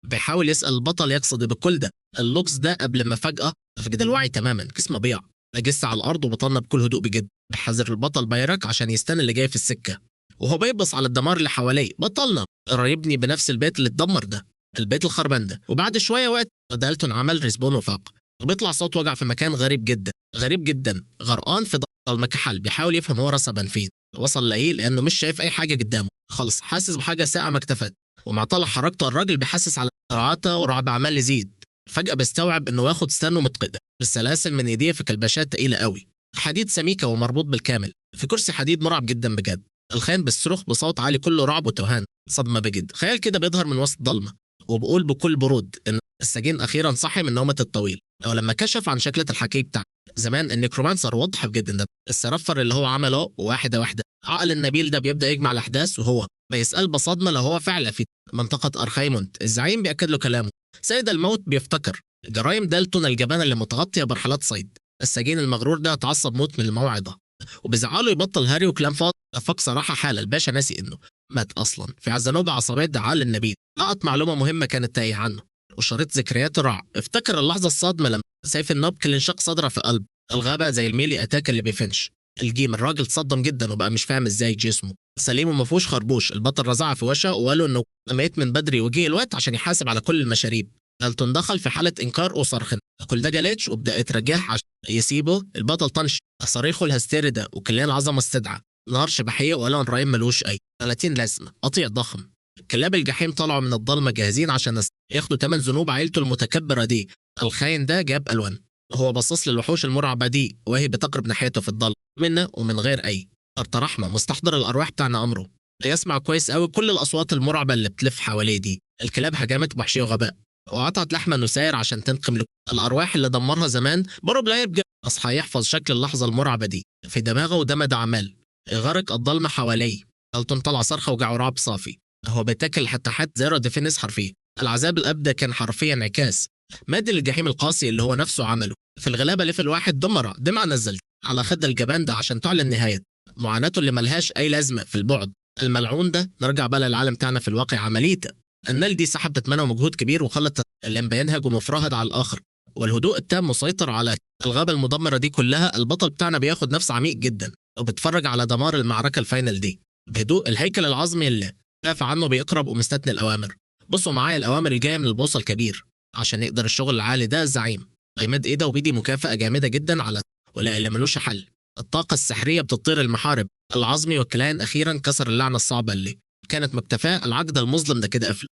بيحاول يسال البطل يقصد بكل ده اللوكس ده قبل ما فجاه فقد الوعي تماما. جسمه بيع جس على الارض وبطلنا بكل هدوء بجد. بحذر البطل بايرك عشان يستنى اللي جاي في السكه، وهو بيبص على الدمار اللي حواليه. بطلنا قريبني بنفس البيت اللي اتدمر ده، البيت الخربان ده. وبعد شويه وقت دالتون عمل ريسبون وفاق وبيطلع صوت وجع في مكان غريب جدا غريب جدا. غرقان في ضلمه كحل بيحاول يفهم هو راسه فين. وصل لايه لانه مش شايف اي حاجه قدامه خالص. حاسس بحاجه ساقعه ما اكتفت، ومع طلع حركته الراجل بيحسس على قرعاته ورعب عمال يزيد. فجاه بيستوعب انه ياخد ستانه متقده بالسلاسل من ايديه في كلبشات تقيله قوي، حديد سميكه ومربوط بالكامل في كرسي حديد مرعب جدا بجد. الخان بيصرخ بصوت عالي كله رعب وتوهان صدمه بجد. خيال كده بيظهر من وسط الضلمه وبقول بكل برود ان السجين اخيرا صحي من نومه الطويل. ولما كشف عن شكلة الحكي بتاع زمان النيكرومانسر وضح جدا ده السرفر اللي هو عمله واحده واحده. عقل النبيل ده بيبدا يجمع الاحداث وهو بيسال بصدمه لو هو فعلا في منطقه ارخيموند. الزعيم بياكد له كلامه. سيد الموت بيفتكر جرايم دالتون الجبانه اللي متغطيه برحلات صيد. السجين المغرور ده اتعصب موت من الموعظه وبيزعله يبطل هري وكلام فاضي. افاق صراحه حاله الباشا ناسي انه مات اصلا في عزنوبه عصبيه دعاه للنبي. لقط معلومه مهمه كانت تايه عنه وشريط ذكريات رع. افتكر اللحظه الصادمه لما سيف النبك اللي انشق صدره في قلب الغابه زي الميلي اتاك اللي بيفنش الجيم. الراجل تصدم جدا وبقى مش فاهم ازاي جسمه سليم وما فيهوش خربوش. البطل رزعها في وشه وقالوا انه ميت من بدري وجه الوقت عشان يحاسب على كل المشاريب. دالتون دخل في حاله انكار وصرخ كل ده جالتش وبدات رجاح عشان يسيبه. البطل طنش صريخه الهستيري ده وكليان عظمه استدعى نار شبحيه وقالوا رايم ملوش اي 30 لازمه. قطيع ضخم. كلاب الجحيم طلعوا من الضلمه جاهزين عشان ياخدوا ثمن ذنوب عيلته المتكبره دي. الخاين ده جاب الوان. هو بصص للوحوش المرعبه دي وهي بتقرب ناحيته في الضلمه منه ومن غير اي طرط رحمه. مستحضر الارواح بتاعنا امره يسمع كويس قوي كل الاصوات المرعبه اللي بتلف حواليه دي. الكلاب هجمت بوحشيه وغباء وقطعت لحمه نساير عشان تنقم الارواح اللي دمرها زمان. برو بلاير بجد اصحى يحفظ شكل اللحظه المرعبه دي في دماغه ودمد عمال غرق الضلمه حواليه. دالتون طلع صرخه وجع رعب صافي. هو بيتاكل حتى زيرو ديفين يسحر فيه. العذاب الابدى كان حرفيا انعكاس مادي للجحيم القاسي اللي هو نفسه عمله. في الغلابه ليفل واحد دمره دمعه نزلت على خد الجبان ده عشان تعلن نهايه معاناته اللي ملهاش اي لازمه في البعد الملعون ده. نرجع بقى للعالم بتاعنا في الواقع. عمليته النال دي سحبت منه مجهود كبير وخلت اللي بينهج ومفرهد على الاخر والهدوء التام مسيطر على الغابه المدمره دي كلها. البطل بتاعنا بياخد نفس عميق جدا وبيتفرج على دمار المعركه الفاينل دي بهدوء. الهيكل العظمي اللي دافع عنه بيقرب ومستثني الاوامر. بصوا معايا الاوامر الجايه من البوصه الكبير عشان يقدر الشغل العالي ده. الزعيم هيمد ايده وبيدي مكافاه جامده جدا على ولا اللي ملوش حل. الطاقه السحريه بتطير المحارب العظمي والكلاين اخيرا كسر اللعنه الصعبه اللي كانت مكتفاه. العقد المظلم ده كده قفل.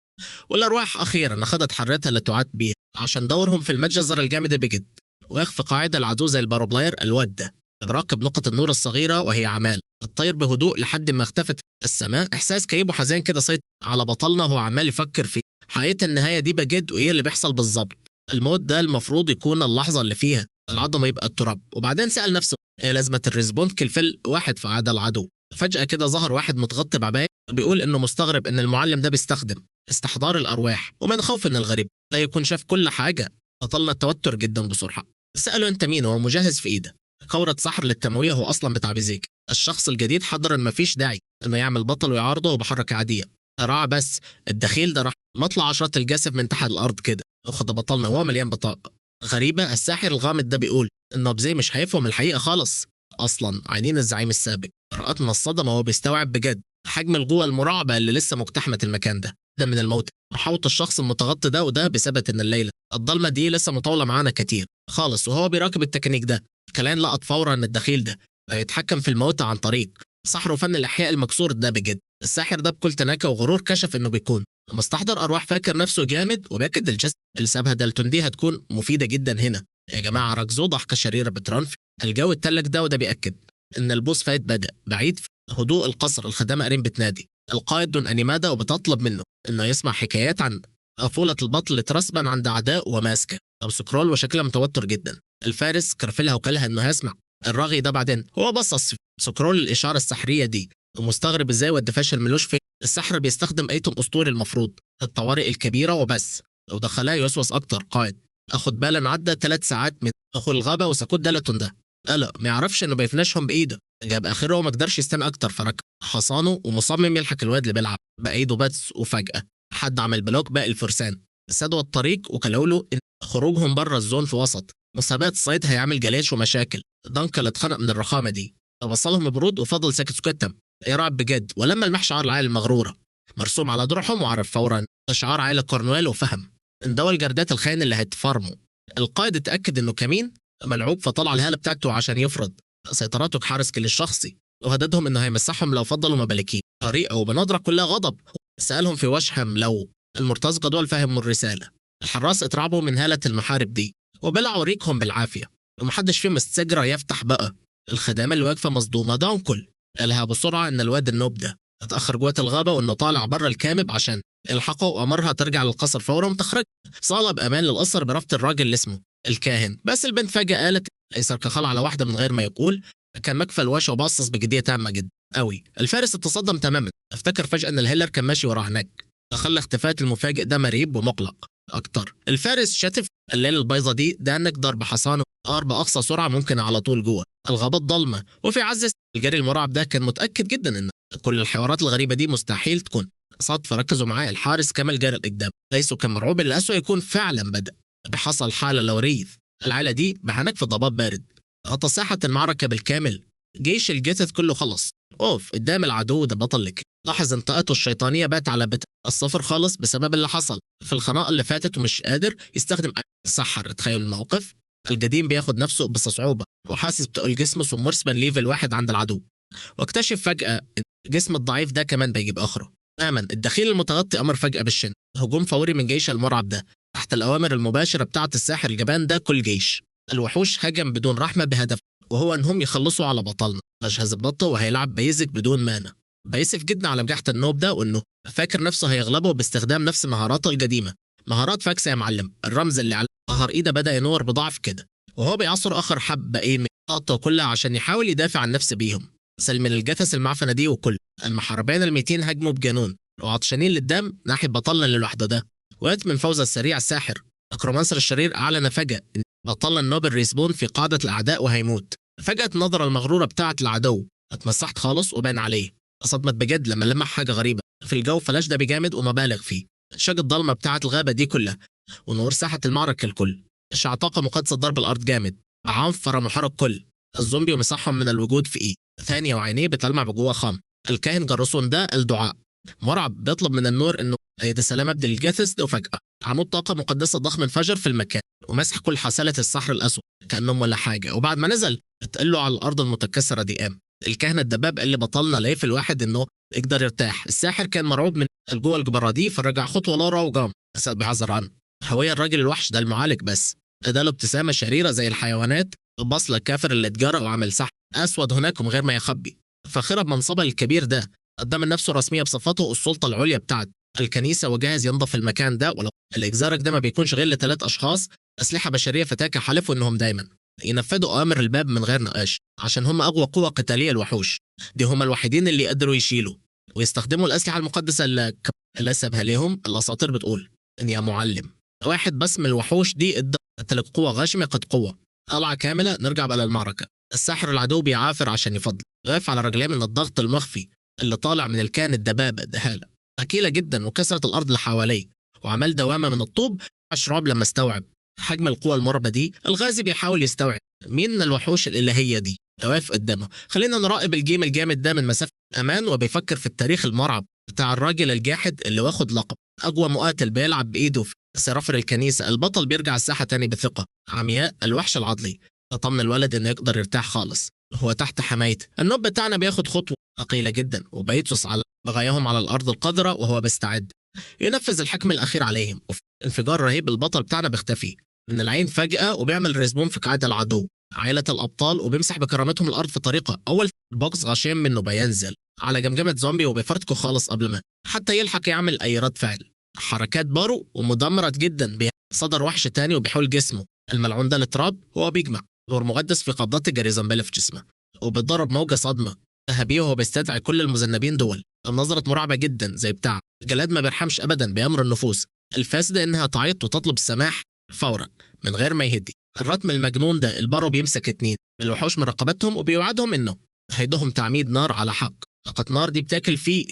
والارواح اخيرا اخذت حريتها اللي تعاد بيها عشان دورهم في المتجزر الجامد بجد ويخفي قاعده العدو زي الباروبلاير الواد ده. راقب نقطه النور الصغيره وهي عمال الطير بهدوء لحد ما اختفت السماء. احساس كئيب وحزين كده سيطر على بطلنا وهو عمال يفكر في حقيقه النهايه دي بجد وايه اللي بيحصل بالظبط. الموت ده المفروض يكون اللحظه اللي فيها العظمه يبقى التراب. وبعدين سال نفسه ايه لازمه الريسبونك الفل واحد في عدا العدو. فجاه كده ظهر واحد متغطي بعبايه بيقول انه مستغرب ان المعلم ده بيستخدم استحضار الارواح ومن خوف ان الغريب لا يكون شاف كل حاجه. بطلنا التوتر جدا بسرعه. ساله انت مين؟ هو مجهز في ايده كورة سحر للتمويه. هو اصلا بتاع بيزيك. الشخص الجديد حضر ان مفيش داعي انه يعمل بطل ويعارضه بحركه عاديه. راح بس الدخيل ده راح مطلع عشرات الجاسف من تحت الارض كده اخد بطلنا وهو مليان بطاقه غريبه. الساحر الغامض ده بيقول انه بزي مش هيفهم الحقيقه خالص اصلا. عينين الزعيم السابق رأت من الصدمه وهو بيستوعب بجد حجم القوه المرعبه اللي لسه مقتحمه المكان ده من الموت. محاوط الشخص المتغطي ده وده بسبب ان الليله الضلمه دي لسه مطوله معانا كتير خالص. وهو بيراقب التكنيك ده كلان لقط فورا ان الدخيل ده هيتحكم في الموتى عن طريق سحر وفن الاحياء المكسور ده بجد. الساحر ده بكل تناكه وغرور كشف انه بيكون مستحضر ارواح فاكر نفسه جامد وباكد الجسد اللي سابها دالتون دي هتكون مفيده جدا هنا. يا جماعه ركزوا ضحكه شريره بتران في الجو التلج ده وده بياكد ان البوس فايت بدا بعيد في هدوء القصر. الخدامه قريب بتنادي القائد دون انيمادا وبتطلب منه انه يسمع حكايات عن طفوله البطل اللي ترسبا عند اعداء وماسكه. طب سكرول وشكلها متوتر جدا. الفارس كرفلها وكلها انه هيسمع الراغي ده بعدين. هو بصص سكرول الاشاره السحريه دي ومستغرب ازاي ود فاشل ملوش في السحر بيستخدم ايتم اسطوري المفروض الطوارئ الكبيره وبس. لو دخلها يوسوس اكتر. قائد اخد بالا عدى 3 ساعات من دخول الغابه وسكوت دالتون ده لا ما يعرفش انه بيفنشهم بايده. جاب اخره وما قدرش يستنى اكتر فركب حصانه ومصمم يلحق الواد اللي بيلعب بايده بس. وفجاه حد عمل بلوك باقي الفرسان سدوا الطريق وكلوا له ان خروجهم بره الزون في وسط مسابقات الصيد هيعمل جلاش ومشاكل. دانكل اتخنق من الرخامه دي وصلهم برود وفضل ساكت سكتم يرعب بجد. ولما المح شعار العائله المغروره مرسوم على درعهم وعرف فورا شعار عائله كورنويل وفهم ان دول الجردات الخاين اللي هيتفرموا. القائد اتاكد انه كمين ملعوب فطلع الهاله بتاعته عشان يفرض سيطرته كحارس كل الشخصي وهددهم انه هيمسحهم لو فضلوا مبالكين طريقه وبنظره كلها غضب. سالهم في وشهم لو المرتزقه دول فهموا الرساله. الحراس اترعبوا من هاله المحارب دي وبلعوا ريقهم بالعافيه ومحدش فيهم استجرى يفتح بقى. الخدامه اللي واقفه مصدومه داونكل قالها بسرعه ان الواد النوب ده اتاخر جوه الغابه وانه طالع بره الكامب عشان الحقه وامرها ترجع للقصر فورا وتخرج. صاله بامان للقصر برفض الراجل اللي اسمه الكاهن. بس البنت فجاه قالت ايسر كخل على واحده من غير ما يقول. كان مكفى الوشة وبصص بجديه تامه جدا قوي. الفارس اتصدم تماما. افتكر فجاه ان الهيلر كان ماشي وراه هناك. خلى اختفاء المفاجئ ده مريب ومقلق اكتر. الفارس شاتف الليلة البيضة دي ده انك ضرب حصان بأقصى سرعة ممكن على طول جوه الغابات ضلمة وفي عز الجري. المرعب ده كان متأكد جدا ان كل الحوارات الغريبة دي مستحيل تكون صدفة. ركزوا معايا، الحارس كمل جرى لقدام ليس كان مرعوب الأسوأ يكون فعلا بدأ بحصل حالة لوريث العائلة دي بهنك في ضباب بارد. غطى ساحة المعركة بالكامل، جيش الجثث كله خلص قدام العدو ده بطل لك. لاحظ ان طاقته الشيطانية بات على الصفر خالص بسبب اللي حصل في الخناقة اللي فاتت ومش قادر يستخدم سحر. تخيل الموقف، القديم بياخد نفسه بصعوبة وحاسس بتقل جسمه سمرسبان ليفل 1 عند العدو، واكتشف فجأة ان الجسم الضعيف ده كمان بيجيب آخره. الدخيل المتغطي أمر فجأة بالشن هجوم فوري من جيش المرعب ده تحت الأوامر المباشرة بتاعة الساحر الجبان ده. كل جيش الوحوش هجم بدون رحمة بهدف وهو انهم يخلصوا على بطلنا مجهز بطه وهيلعب بيزك بدون مانا. بيسف جدا على بجاحة النوب ده وانه فاكر نفسه هيغلبه باستخدام نفس مهاراته القديمة. مهارات فاكسة يا معلم. الرمز اللي على ظهر ايده بدأ ينور بضعف كده وهو بيعصر اخر حب من طاقته كلها عشان يحاول يدافع عن نفسه بيهم. سلم من الجثث المعفنة دي وكل المحاربين ال200 هجموا بجنون وعطشانين للدم ناحية بطلنا اللي لوحده ده. وقت من فوز السريع الساحر الكرومانسر الشرير أعلن فجأة إن بطلنا النوبل ريسبون في قاعدة الأعداء وهيموت. فجأة النظرة المغرورة بتاعة العدو اتمسحت خالص وبان عليه. صدمت بجد لما لمح حاجة غريبة في الجو فلاش ده بجامد ومبالغ فيه. شق الضلمة بتاعة الغابة دي كلها ونور ساحة المعركة الكل. اشعة طاقة مقدسة ضرب الأرض جامد عنفر محرك كل الزومبي ومسحهم من الوجود في ثانية وعينيه بتلمع بجوه خام. الكاهن جرسون ده الدعاء مرعب بيطلب من النور انه يتسلم ابن الجثث ده. وفجأة عمود طاقة مقدسة ضخم انفجر في المكان ومسح كل حصالة السحر الأسود كأنهم ولا حاجة. وبعد ما نزل اتقلوا على الأرض المتكسرة دي الكهنة الدباب اللي بطلنا ليه في الواحد انه يقدر يرتاح. الساحر كان مرعوب من جوه الجبرة دي فرجع خطوة لورا وقام أسد بيعذر عنه. هوية الراجل الوحش ده المعالج بس اداله ابتسامة شريرة زي الحيوانات. البصلة الكافر اللي اتجرأ وعمل سحر أسود هناك من غير ما يخبي. فخرب منصبه الكبير ده قدم نفسه رسمية بصفته السلطة العليا بتاعت الكنيسة وجاهز ينظف المكان ده. ولو الإجزارك ده ما بيكونش غير ل3 أشخاص أسلحة بشرية فتاكة حلفوا إنهم دايما ينفذوا أوامر الباب من غير نقاش عشان هم أقوى قوة قتالية. الوحوش دي هم الوحيدين اللي يقدروا يشيلوا ويستخدموا الأسلحة المقدسة اللي سابها لهم. الأساطير بتقول إن يا معلم واحد بس من الوحوش دي ادى قوة غاشمة قد قوة طلعة كاملة. نرجع بقى للمعركة. الساحر العدو بيعافر عشان يفضل غاف على رجليه من الضغط المخفي اللي طالع من الكائن الدبابة دهالة ثقيلة جدا وكسرت الأرض اللي حواليه وعمل دوامة من الطوب. أشرب لما استوعب حجم القوى المرعبة دي. الغازي بيحاول يستوعب مين الوحوش الإلهية دي واقف قدامه. خلينا نراقب الجيم الجامد ده من مسافة أمان وبيفكر في التاريخ المرعب بتاع الراجل الجاحد اللي واخد لقب أقوى مقاتل بيلعب بإيده في سرافر الكنيسة. البطل بيرجع الساحة تاني بثقة عمياء. الوحش العضلي طمن الولد إنه يقدر يرتاح خالص هو تحت حمايته. النوب بتاعنا بياخد خطوة ثقيلة جدا وبيدرس على بغاياهم على الأرض القذرة وهو بيستعد ينفذ الحكم الأخير عليهم. وفي انفجار رهيب البطل بتاعنا بيختفي من العين فجأة وبيعمل ريزبون في قاعدة العدو عائلة الأبطال وبيمسح بكرامتهم الأرض في طريقة أول بوكس غشيم منه بينزل على جمجمة زومبي وبيفرتكه خالص قبل ما حتى يلحق يعمل أي رد فعل. حركات بارو ومدمرة جدا بصدر وحش تاني وبيحول جسمه الملعون ده لتراب. هو بيجمع دور مقدس في قبضات الجريزنبيل في جسمه وبتضرب موجة صدمة ذهبية وهو بيستدعي كل المذنبين دول. النظرة مرعبة جدا زي بتاع جلاد ما بيرحمش أبدا بأمر النفوس الفاسدة إنها تعيط وتطلب السماح فورا من غير ما يهدي. الرتم المجنون ده البارو بيمسك 2 من الوحوش من رقبتهم وبيوعدهم إنه هيدهم تعميد نار على حق. طاقة نار دي بتاكل فيه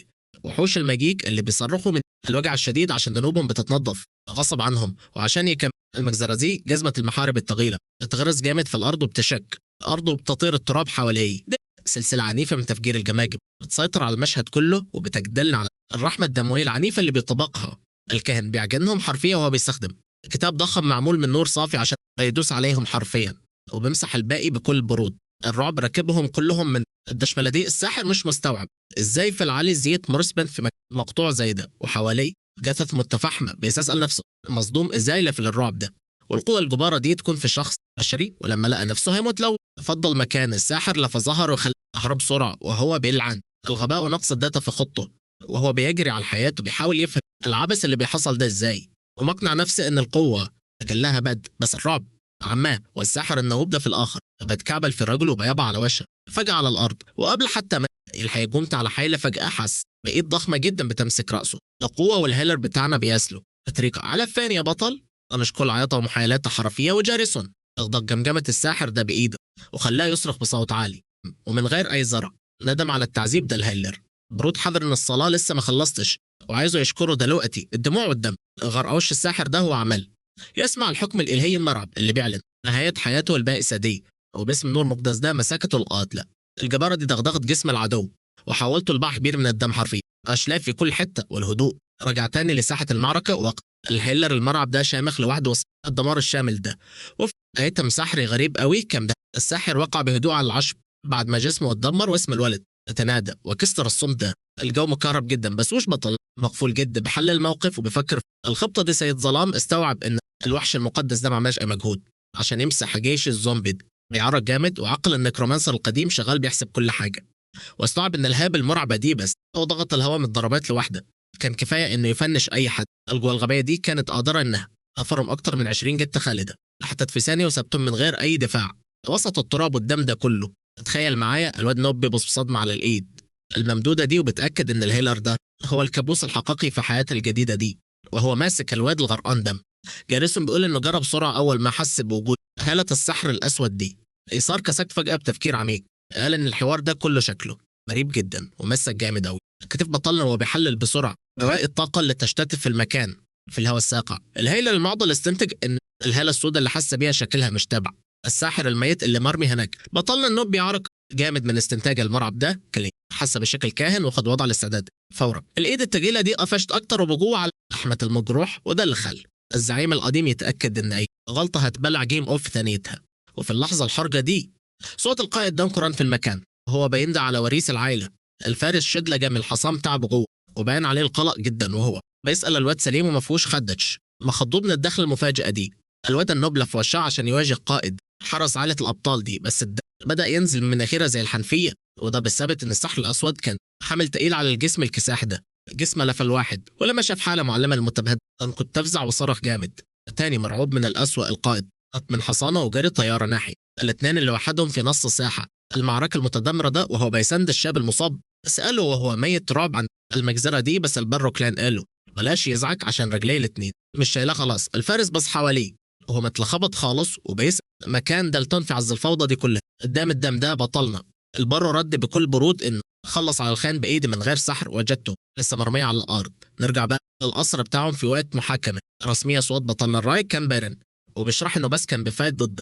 وحوش المجيك اللي بيصرخوا من الوجع الشديد عشان ذنوبهم بتتنظف غصب عنهم. وعشان يكمل المجزرة دي جزمة المحارب الثقيلة بتغرس جامد في الأرض وبتشك الأرض وبتطير التراب حواليه. سلسلة عنيفة من تفجير الجماجم بتسيطر على المشهد كله وبتجدلنا على الرحمة الدموية العنيفة اللي بيطبقها. الكاهن بيعجنهم حرفيا وهو بيستخدم كتاب ضخم معمول من نور صافي عشان يدوس عليهم حرفيا وبيمسح الباقي بكل برود. الرعب راكبهم كلهم من الدشملة دي. الساحر مش مستوعب ازاي في العالي زيت مرسبن في مقطوع زي ده وحواليه جثث متفحمة. بيسأل نفسه مصدوم ازاي لفل الرعب ده والقوة الجبارة دي تكون في شخص بشري. ولما لقى نفسه هيموت لو فضل مكان الساحر فظهر وخلى هرب بسرعة وهو بيلعن الغباء ونقص الداتا في خطه وهو بيجري على الحياة وبيحاول يفهم العبث اللي بيحصل ده ازاي ومقنع نفسه ان القوة كلها بس الرعب عماه. والساحر النوب ده في الآخر بتكعبل في الرجل وبيابع على وشه فجأة على الأرض. وقبل حتى ما الحيجومت على حيلة فجأة حس بإيد ضخمة جدا بتمسك رأسه. القوة والهيلر بتاعنا بيسلوا بطريقة على فين يا بطل مش كل عياطة ومحايلات حرفية. وجاريسون اغضب جمجمة الساحر ده بإيده وخلاه يصرخ بصوت عالي ومن غير أي زرع. ندم على التعذيب ده الهيلر. برود حذر إن الصلاة لسه ما خلصتش وعايزه يشكره دلوقتي. الدموع والدم غرقوش الساحر ده هو عمل يسمع الحكم الإلهي المرعب اللي بيعلن نهاية حياته البائسة دي. وباسم النور المقدس ده مسكته القاتلة. الجبارة دي دغدغت جسم العدو وحولته لبحر كبير من الدم حرفيا، أشلاف في كل حتة. والهدوء رجع تاني لساحة المعركة. وقت الهيلر المرعب ده شامخ لوحده وسط الدمار الشامل ده. وفي ايتم سحري غريب قوي كان ده. الساحر وقع بهدوء على العشب بعد ما جسمه اتدمر واسم الولد تنادى وكسر الصمت ده. الجو مكهرب جدا بس وش بطل مقفول جدا بحل الموقف وبيفكر في الخطة دي. سيد ظلام استوعب ان الوحش المقدس ده ما عملش اي مجهود عشان يمسح جيش الزومبي ده. بيعرق جامد وعقل النكرومانسر القديم شغال بيحسب كل حاجة. واستوعب ان الهاب المرعبة دي بس هو ضغط الهواء من الضربات لوحده كان كفاية انه يفنش اي حد. القوى الغبية دي كانت قادرة انها أفرم أكتر من 20 جتة خالدة حتت في ثانية وسابتهم من غير أي دفاع وسط التراب والدم ده كله. تخيل معايا الواد نوب بيبص بصدمة على الإيد الممدودة دي وبتأكد إن الهيلر ده هو الكابوس الحقيقي في حياته الجديدة دي وهو ماسك الواد الغرقان دم. جاريسون بيقول إنه جرب بسرعة أول ما حس بوجود هالة السحر الأسود دي. إيثار كسكت فجأة بتفكير عميق. قال إن الحوار ده كله شكله غريب جدا ومسك جامد أوي. كتف بطلنا وهو بيحلل بسرعة بواقي الطاقة اللي تشتت في المكان في الهواء الساقع. الهيلر المعضل استنتج ان الهاله السوداء اللي حس بيها شكلها مش تبع الساحر الميت اللي مرمي هناك. بطلنا النوب بيعرق جامد من استنتاج المرعب ده. كلي حس بشكل كاهن وخد وضع الاستعداد فورا. الايد التقيله دي قفشت اكتر وبجوه على لحمه المجروح وده اللي خل الزعيم القديم يتاكد ان اي غلطه هتبلع جيم اوف ثانيتها. وفي اللحظه الحرجه دي صوت القائد دانكران في المكان وهو بيندى على وريث العائله. الفارس شدلجه من الحصان بتاع بجوه وباين عليه القلق جدا وهو بيسأل الواد سليم وما فيهوش خدش. مخضوب من الدخل المفاجئة دي. الواد النوب لف وشاه عشان يواجه قائد حرس عائلة الأبطال دي بس بدأ ينزل من مناخيره زي الحنفية وده بسبب إن السحر الأسود كان حامل تقيل على الجسم الكساح ده. جسمه لف الواحد ولما شاف حالة معلمة المتبهد كنت تفزع وصرخ جامد. تاني مرعوب من الأسوأ القائد قط من حصانه وجري طيارة ناحية الاثنين اللي وحدهم في نص ساحة المعركة المتدمرة ده وهو بيسند الشاب المصاب. سأله وهو ميت رعب عن المجزرة دي بس البرو كلان قاله بلاش يزعك عشان رجليه الاتنين مش شايلاه خلاص. الفارس بص حواليه وهو متلخبط خالص وبيسأل مكان دالتون في عز الفوضى دي كلها قدام الدم ده. بطلنا البرو رد بكل برود انه خلص على الخان بايدي من غير سحر وجدته لسه مرميه على الارض. نرجع بقى للقصر بتاعهم في وقت محاكمه رسميه. صوت بطلنا الراي كان بارن وبيشرح انه بس كان بفايت ضد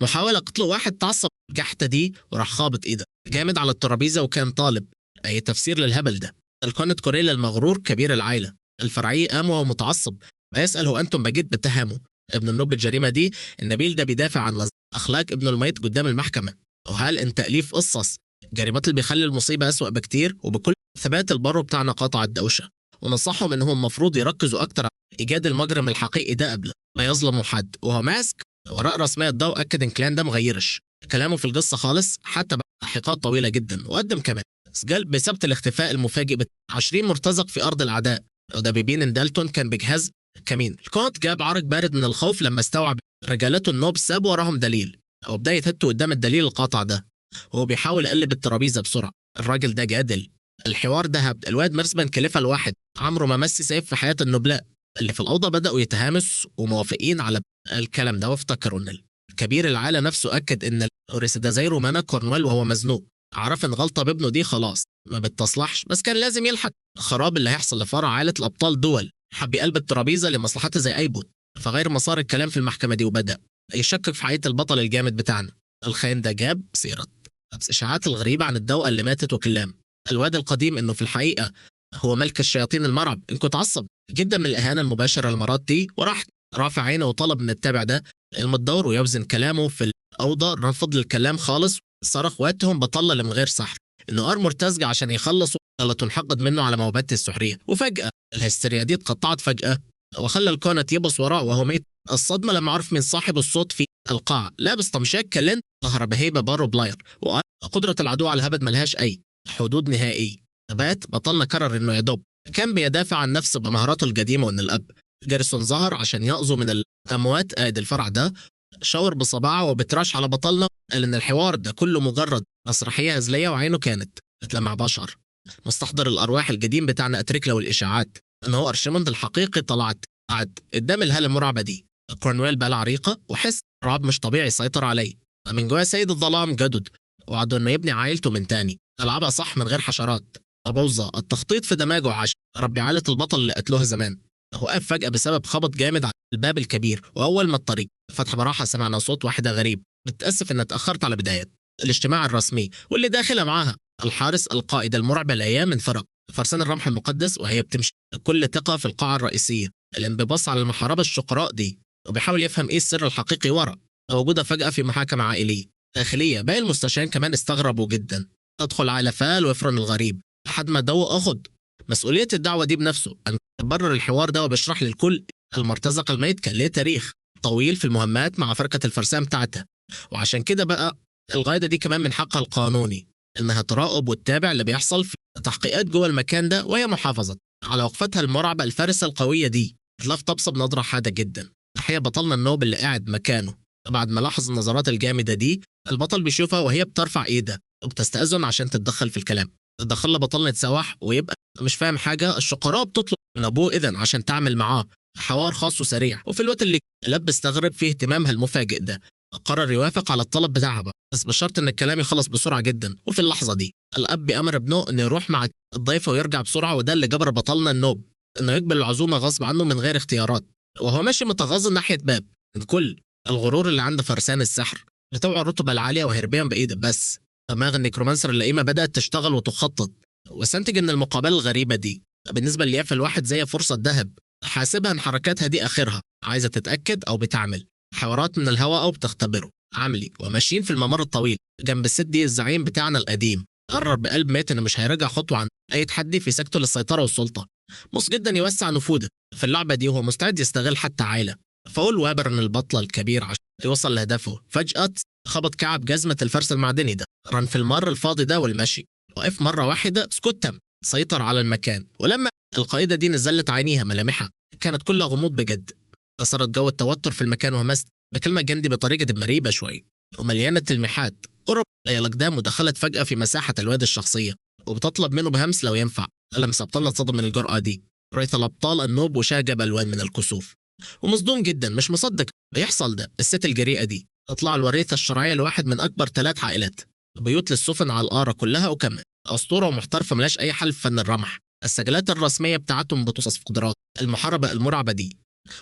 محاوله قتله. واحد تعصب جحته دي وراح خابط ايده جامد على الترابيزه وكان طالب اي تفسير للهبل ده. الكونت كوريلا المغرور كبير العائله الفرعي قام وهو متعصب بيسأل هو انتم بجد بتهموا ابن النوب الجريمه دي. النبيل ده بيدافع عن اخلاق ابنه الميت قدام المحكمه. وهل ان تاليف قصص جريمات اللي بيخلي المصيبه اسوأ بكتير. وبكل ثبات البرو بتاعنا قاطع الدوشه ونصحهم انهم المفروض يركزوا اكتر على ايجاد المجرم الحقيقي ده قبل ما يظلموا حد. وهو ماسك وراء رسميه ده واكد ان كلان ده مغيرش كلامه في القصه خالص حتى بعد تحقيقات طويله جدا. وقدم كمان سجل بسبب الاختفاء المفاجئ ب 20 مرتزق في ارض الاعداء وده بيبين ان دالتون كان بجهاز كمين. الكونت جاب عرق بارد من الخوف لما استوعب رجالته النوب سابوا وراهم دليل وبدأ يتهته قدام الدليل القاطع ده وهو بيحاول يقلب الترابيزه بسرعه. الراجل ده جادل الحوار ده هبد. الواد مرسبن كلفه الواحد عمره ما مس سيف في حياه النبلاء اللي في الاوضه بداوا يتهامس وموافقين على الكلام ده. وافتكروا ان كبير العائله نفسه اكد ان اوريس ده زي رومانا كورنويل وهو مزنوق عرف ان غلطه بابنه دي خلاص ما بتصلحش بس كان لازم يلحق خراب اللي هيحصل لفرع عائله الابطال دول. حب يقلب الترابيزه لمصلحته زي اي بوت فغير مسار الكلام في المحكمه دي وبدا يشكك في حقيقه البطل الجامد بتاعنا. الخاين ده جاب سيره اشاعات الغريبه عن الدوقه اللي ماتت وكلام الواد القديم انه في الحقيقه هو ملك الشياطين المرعب. انكم تعصب جدا من الاهانه المباشره المرات دي وراح رافع عينه وطلب من التابع ده المتدور ويوزن كلامه في الاوضه. رفض الكلام خالص صرخ وقتهم بطل من غير سحر انه ارمر تزجع عشان يخلص ولا تنحقد منه على موهبته السحريه. وفجاه الهستيريا دي اتقطعت فجاه وخلى الكونت يبص وراه وهو ميت. الصدمه لما عرف من صاحب الصوت في القاعه لابس طمشاك كلن ظهر بهيبه بارو بلاير وقدره العدو على الهبد ملهاش اي حدود نهائي. ثبات بطلنا قرر انه يدوب كان بيدافع عن نفسه بمهاراته القديمه وان الاب جاريسون ظهر عشان يأذوا من الاموات. قائد الفرع ده شاور بصباعه وبتراش على بطلنا قال ان الحوار ده كله مجرد مسرحيه هزليه وعينه كانت بتلمع بشر. مستحضر الارواح القديم بتاعنا اتريكلا والاشاعات ان هو ارشموند الحقيقي طلعت قعد قدام الهاله المرعبه دي كورنويل بقى العريقة وحس رعب مش طبيعي يسيطر عليه. من جواه سيد الظلام جدد وعدوا انه يبني عائلته من تاني، ألعابها صح من غير حشرات. أبوظة التخطيط في دماغه عشان ربي عائلة البطل اللي قتلوها زمان. هو وقف فجأة بسبب خبط جامد على الباب الكبير، وأول ما الطريق فتح براحة سمعنا صوت واحدة غريب. متأسف إن اتأخرت على بداية الاجتماع الرسمي، واللي داخلة معاها الحارس القائد المرعب الأيام من فرق فرسان الرمح المقدس، وهي بتمشي بكل ثقة في القاعة الرئيسية. الانبساط على المحاربة الشقراء دي وبيحاول يفهم إيه السر الحقيقي ورا موجودة فجأة في محاكمة عائلية داخلية. باقي المستشارين كمان استغربوا جدا. تدخل على فال ويفرن الغريب لحد ما دو أخد مسؤولية الدعوة دي بنفسه أن يبرر الحوار ده وبيشرح للكل المرتزق الميت كان ليه تاريخ طويل في المهمات مع فرقة الفرسان بتاعتها، وعشان كده بقى القاعدة دي كمان من حقها القانوني إنها تراقب وتتابع اللي بيحصل في تحقيقات جوه المكان ده، وهي محافظة على وقفتها المرعبة الفارسة القوية دي. تلاف طبسة بنظرة حادة جدا. تحية بطلنا النوب اللي قاعد مكانه بعد ما لاحظ النظرات الجامدة دي. البطل بيشوفها وهي بترفع ايدها وبتستأذن عشان تتدخل في الكلام. تدخل بطلنا يتسوح ويبقى مش فاهم حاجة. الشقراء بتطلب من أبوه إذن عشان تعمل معاه حوار خاص وسريع، وفي الوقت اللي لب استغرب فيه اهتمامها المفاجئ ده قرر يوافق على الطلب بتاعها بقى، بس بشرط ان الكلام يخلص بسرعه جدا. وفي اللحظه دي الاب بيامر ابنه انه يروح مع الضيفه ويرجع بسرعه، وده اللي جبر بطلنا النوب انه يقبل العزومه غصب عنه من غير اختيارات. وهو ماشي متغاظ ناحيه باب من كل الغرور اللي عند فرسان السحر بتوع الرتبه العاليه وهربيا بايده، بس دماغ النيكرومانسر اللئيمه بدات تشتغل وتخطط، واستنتج ان المقابله الغريبه دي بالنسبه ليافا الواحد زي فرصه ذهب، حاسبها ان حركاتها دي اخرها عايزه تتاكد او بتعمل حوارات من الهواء او بتختبره عملي. وماشيين في الممر الطويل جنب الست دي الزعيم بتاعنا القديم قرر بقلب ميت انه مش هيرجع خطوه عن اي تحدي في سكته للسيطره والسلطه. مص جدا يوسع نفوذه في اللعبه دي، وهو مستعد يستغل حتى عائله. فقول وابر ان البطل الكبير عشان يوصل لهدفه فجاه خبط كعب جزمه الفرس المعدني ده رن في الممر الفاضي ده والمشي. وقف مره واحده سكوت تام سيطر على المكان، ولما القائده دي نزلت عينيها ملامحها كانت كلها غموض بجد. كسرت جو التوتر في المكان وهمست بكلمة جندي بطريقة مريبة شوية ومليانة تلميحات. قرب الأقدام ودخلت فجأة في مساحة الواد الشخصية وبتطلب منه بهمس لو ينفع. لمس أبطالنا اتصدم من الجرأة دي. رأيت الأبطال النوب وشاجب ألوان من الكسوف ومصدوم جدا مش مصدق بيحصل ده. الست الجريئة دي تطلع الوريثة الشرعية لواحد من أكبر 3 عائلات، بيوت للسفن على القارة كلها، وكمان أسطورة ومحترفة ملاش أي حل في فن الرمح. السجلات الرسمية بتاعتهم بتوصف قدرات المحاربة المرعبة دي،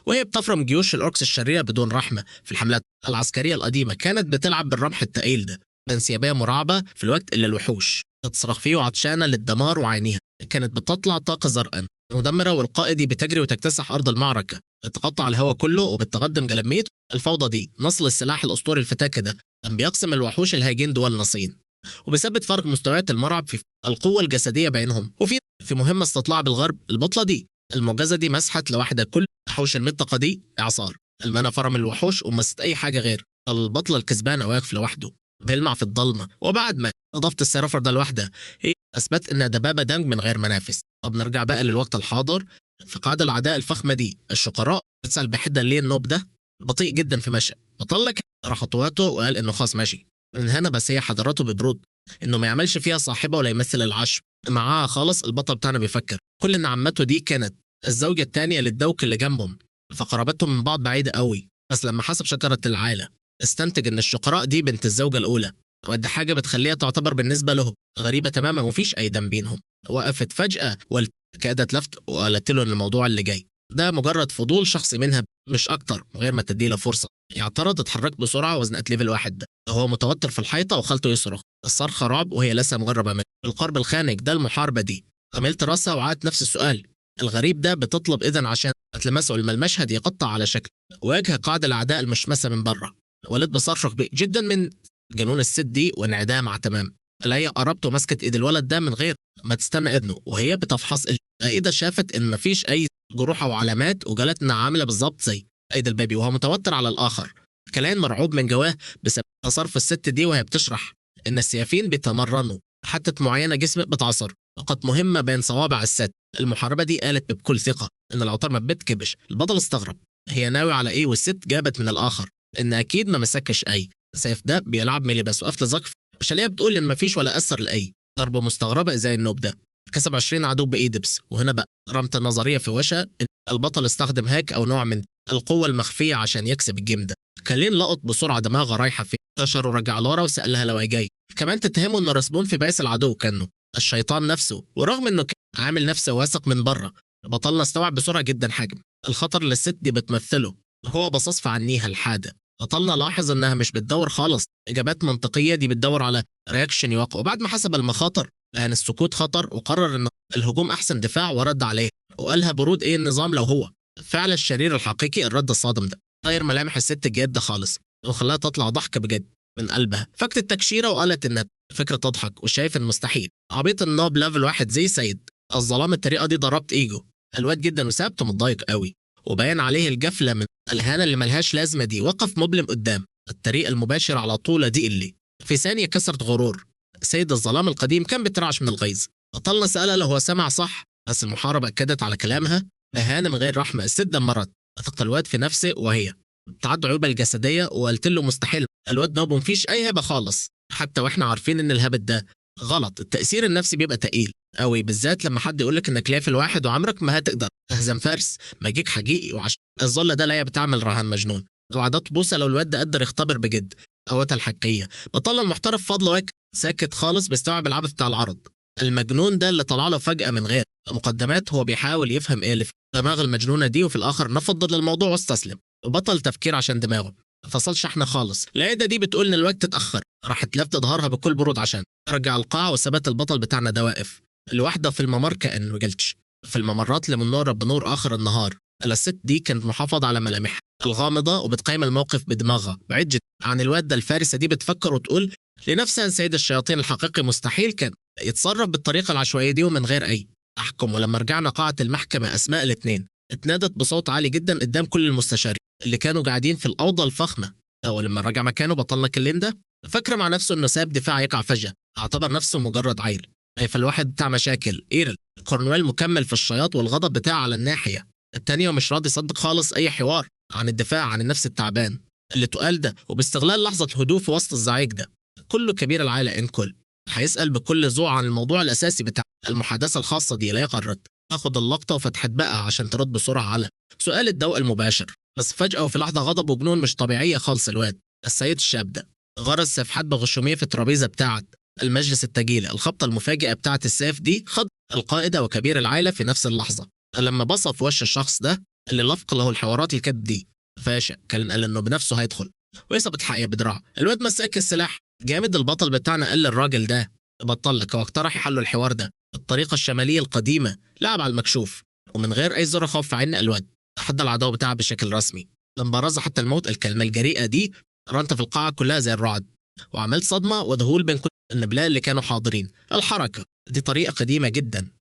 وهي بتفرم جيوش الأوركس الشريرة بدون رحمة. في الحملات العسكرية القديمة كانت بتلعب بالرمح التقيل ده بانسيابية مرعبة في الوقت اللي الوحوش تتصرخ فيه وعطشانة للدمار، وعينيها كانت بتطلع طاقة زرقاء مدمرة، والقائد بتجري وتكتسح أرض المعركة تقطع الهواء كله وبتقدم جلميت. الفوضى دي نصل السلاح الأسطوري الفتاكة ده كان بيقسم الوحوش الهاجين دول نصين، وبيثبت فرق مستويات المرعب في القوة الجسدية بينهم. وفي مهمة استطلاع بالغرب البطلة دي المعجزة دي مسحت لوحدها كل وحوش المنطقة دي إعصار. المنى فرم الوحوش ومست أي حاجة غير البطل الكسبان واقف لوحده بيلمع في الضلمة. وبعد ما أضفت السيرفر ده لوحدها هي أثبت إنها دبابة دمج من غير منافس. طب نرجع بقى للوقت الحاضر. في قاعدة الأعداء الفخمة دي الشقراء بتسأل بحدة ليه النوب ده بطيء جدا في مشي. بطلك راح خطواته وقال إنه خلاص ماشي من هنا، بس هي حضرته ببرود إنه ما يعملش فيها صاحبة ولا يمثل العشب معاها خالص. البطل بتاعنا بيفكر كل إن عمته دي كانت الزوجة الثانية للدوك اللي جنبهم، فقرابتهم من بعض بعيدة قوي، بس لما حسب شجرة العائلة استنتج إن الشقراء دي بنت الزوجة الأولى، ودي حاجة بتخليها تعتبر بالنسبة له غريبة تماما ومفيش أي دم بينهم. وقفت فجأة وكادت لفت وقالت له إن الموضوع اللي جاي ده مجرد فضول شخصي منها مش أكتر، من غير ما تديله فرصة. يعترض اتحرك بسرعة وزنقت ليفل 1 ده وهو متوتر في الحيطة وخالته يصرخ الصرخة رعب وهي لسه مغربة من القرب الخانق ده المحاربة دي. عملت راسها وعادت نفس السؤال الغريب ده بتطلب إذن عشان تلمسه لما المشهد يقطع على شكل واجه قاعدة الأعداء المشمسة من بره. ولد بصرخ جدا من جنون الست دي وانعدام مع تمام. هي قربته ومسكت ايد الولد ده من غير ما تستنى اذنه وهي بتفحص ايده، شافت ان مفيش اي جروح او علامات وجالت انها عامله بالظبط زي ايد البيبي، وهو متوتر على الاخر كلام مرعوب من جواه بسبب تصرف الست دي وهي بتشرح ان السيافين بيتمرنوا حتة معينه جسم بتعصر فقط مهمه بين صوابع الست. المحاربه دي قالت بكل ثقه ان الاوتار ما بتكبش. البطل استغرب هي ناوي على ايه، والست جابت من الاخر ان اكيد ما مسكش اي سيف ده بيلعب ميلي بس. وقفت زقف شاليه بتقول ان مفيش ولا اثر لاي ضربه مستغربه زي النوب ده. كسب 20 عدو بايدبس. وهنا بقى رمت النظريه في وشها ان البطل استخدم هاك او نوع من القوة المخفية عشان يكسب الجيم ده. كلين لقط بسرعة دماغه رايحة فين، انتشر ورجع لورا وسألها لو هي جاي. كمان تتهمه انه رسبون في بائس العدو كانه الشيطان نفسه، ورغم انه كان عامل نفسه واثق من بره. بطلنا استوعب بسرعة جدا حجم الخطر اللي الست دي بتمثله. هو بصص في عينيها الحادة. بطلنا لاحظ انها مش بتدور خالص اجابات منطقية، دي بتدور على رياكشن يوقع. وبعد ما حسب المخاطر لان السكوت خطر، وقرر ان الهجوم احسن دفاع ورد عليه. وقالها برود ايه النظام لو هو فعل الشرير الحقيقي. الرد الصادم ده غير ملامح الست الجد خالص وخلاها تطلع ضحكة بجد من قلبها. فكت التكشيرة وقالت ان فكرة تضحك وشايف المستحيل. عبيط النوب ليفل واحد زي سيد الظلام الطريقة دي ضربت ايجو الواد جدا وسابته متضايق قوي، وبين عليه الجفلة من الهانة اللي ملهاش لازمة دي. وقف مبلم قدام الطريق المباشر على طول دي اللي في ثانية كسرت غرور سيد الظلام القديم. كان بترعش من الغيظ. بطلنا سألها لو هو سمع صح، بس المحاربة أكدت على كلامها. إهانة من غير رحمة. الست دمرت ثقة الواد في نفسه وهي تعد عيوبها الجسدية. وقلت له مستحيل، الواد نوب مفيش أي هبة خالص، حتى وإحنا عارفين إن الهبة ده غلط. التأثير النفسي بيبقى تقيل قوي، بالذات لما حد يقولك إنك ليفل واحد وعمرك ما هتقدر تهزم فارس ماجيك حقيقي. وعشان الظل ده لا بتعمل رهان مجنون. وعدات بوسة لو الواد ده قدر يختبر بجد قوتها الحقيقية. بطلنا المحترف فضله وك ساكت خالص بيستوعب العبث بتاع العرض المجنون ده اللي طلع له فجأة من غير مقدمات. هو بيحاول يفهم ايه اللي في دماغ المجنونة دي، وفي الآخر نفض للموضوع واستسلم وبطل تفكير عشان دماغه فصل شحنة خالص. العيدة دي بتقول ان الوقت اتأخر. راحت لفت ظهرها بكل برود عشان ترجع القاعة، وثبات البطل بتاعنا ده واقف لوحده في الممر كأنه جلتش في الممرات اللي من نور بنور آخر النهار. الست دي كانت محافظة على ملامحها الغامضة وبتقيم الموقف بدماغها بعيد جدا عن الواد ده. الفارسة دي بتفكر وتقول لنفسها سيد الشياطين الحقيقي مستحيل كان يتصرف بالطريقة العشوائية دي ومن غير أي أحكم. ولما رجعنا قاعة المحكمة أسماء الاثنين اتنادت بصوت عالي جدا قدام كل المستشارين اللي كانوا قاعدين في الأوضة الفخمة. ولما رجع مكانه بطلنا كلين ده فكر مع نفسه إنه ساب دفاع يقع فجأة. اعتبر نفسه مجرد عيل. فالواحد بتاع مشاكل إيرل كورنويل مكمل في الشياط، والغضب بتاعه على الناحية التانية، ومش راضي يصدق خالص أي حوار عن الدفاع عن النفس التعبان اللي تقال ده. وباستغلال لحظة الهدوء في وسط الزعيق ده كله كبير العائلة إن كل هيسأل بكل ذوق عن الموضوع الأساسي بتاع المحادثة الخاصة دي. لا قررت تاخد اللقطة وفتحت بقى عشان ترد بسرعة على سؤال الضوء المباشر. بس فجأة وفي لحظة غضب وجنون مش طبيعية خالص الواد السيد الشاب ده غرز سفحات بغشومية في الترابيزة بتاعت المجلس التجيل. الخبطة المفاجئة بتاعت السيف دي خد القائدة وكبير العائلة في نفس اللحظة. لما بصى في وش الشخص ده اللي لفق له الحوارات الكد دي فاشا كان قال انه بنفسه هيدخل ويثبت حقيقة بدراع. الواد مسك السلاح جامد. البطل بتاعنا قال للراجل ده بطل لك واقترح يحلوا الحوار ده بالطريقة الشمالية القديمة. لعب على المكشوف ومن غير أي زر خوف في عين الواد تحدى العدو بتاعه بشكل رسمي. لما رز حتى الموت الكلمة الجريئة دي رنت في القاعة كلها زي الرعد، وعملت صدمة وذهول بين كل النبلاء اللي كانوا حاضرين. الحركة دي طريقة قديمة جدا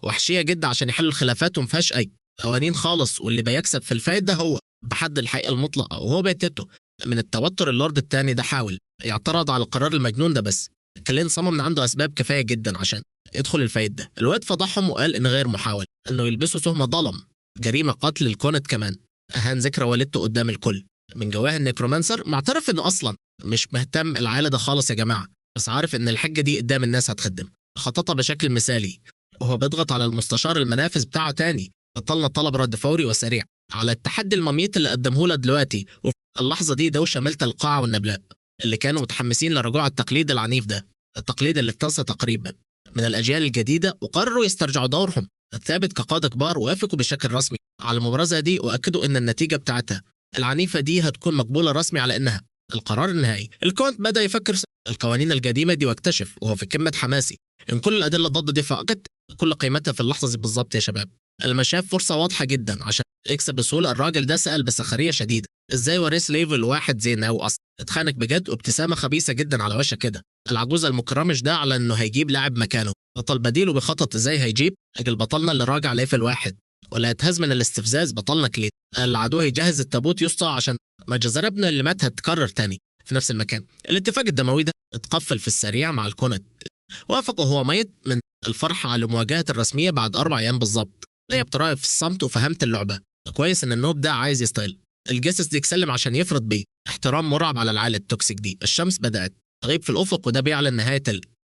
وحشية جدا عشان يحلوا الخلافات ومفيهاش أي قوانين خالص، واللي بيكسب في الفايد ده هو بحد الحقيقة المطلقة. وهو بيتته من التوتر اللورد التاني ده حاول يعترض على القرار المجنون ده، بس كلين صمم من عنده أسباب كفاية جدا عشان يدخل الفايد ده. الواد فضحهم وقال إن غير محاول إنه يلبسوا تهمة ظلم جريمة قتل الكونت. كمان أهان ذكرى والدته قدام الكل. من جواه النيكرومانسر معترف إنه أصلا مش مهتم العائلة ده خالص يا جماعة، بس عارف إن الحجة دي قدام الناس هتخدم. خططها بشكل مثالي وهو بيضغط على المستشار المنافذ بتاعه تاني. بطلنا طلب رد فوري وسريع على التحدي المميت اللي قدمه له دلوقتي. وفي اللحظة دي دوشة ملت القاعة والنبلاء اللي كانوا متحمسين لرجوع التقليد العنيف ده، التقليد اللي اقتص تقريبا من الأجيال الجديدة، وقرروا يسترجعوا دورهم الثابت كقادة كبار. وافقوا بشكل رسمي على المبارزة دي وأكدوا إن النتيجة بتاعتها العنيفة دي هتكون مقبولة رسمي على إنها القرار النهائي. الكونت بدأ يفكر القوانين القديمة دي واكتشف وهو في قمة حماسي إن كل الأدلة ضد دي فقدت كل قيمتها في اللحظة دي بالظبط. يا شباب لما شاف فرصة واضحة جدا عشان يكسب بسهولة، الراجل ده سأل بسخرية شديدة ازاي وريث ليفل واحد زي ناو اصلا. اتخانق بجد وابتسامة خبيثة جدا على وشه كده. العجوز المكرمش ده على انه هيجيب لاعب مكانه. بطل بديله بخطط ازاي هيجيب اجل بطلنا اللي راجع ليفل واحد ولا يتهز من الاستفزاز. بطلنا كليت العدو هيجهز التابوت يسطى عشان ما جزربنا اللي مات هتكرر تاني في نفس المكان. الاتفاق الدموي ده اتقفل في السريع مع الكونت. وافق وهو ميت من الفرحة على مواجهة الرسمية بعد 4 أيام بالظبط. ليا بطريقة في الصمت وفهمت اللعبة كويس ان النوب ده عايز يستقل. الجسس دي يسلم عشان يفرض بيه احترام مرعب على العائلة التوكسيك دي. الشمس بدأت تغيب في الأفق وده بيعلن نهاية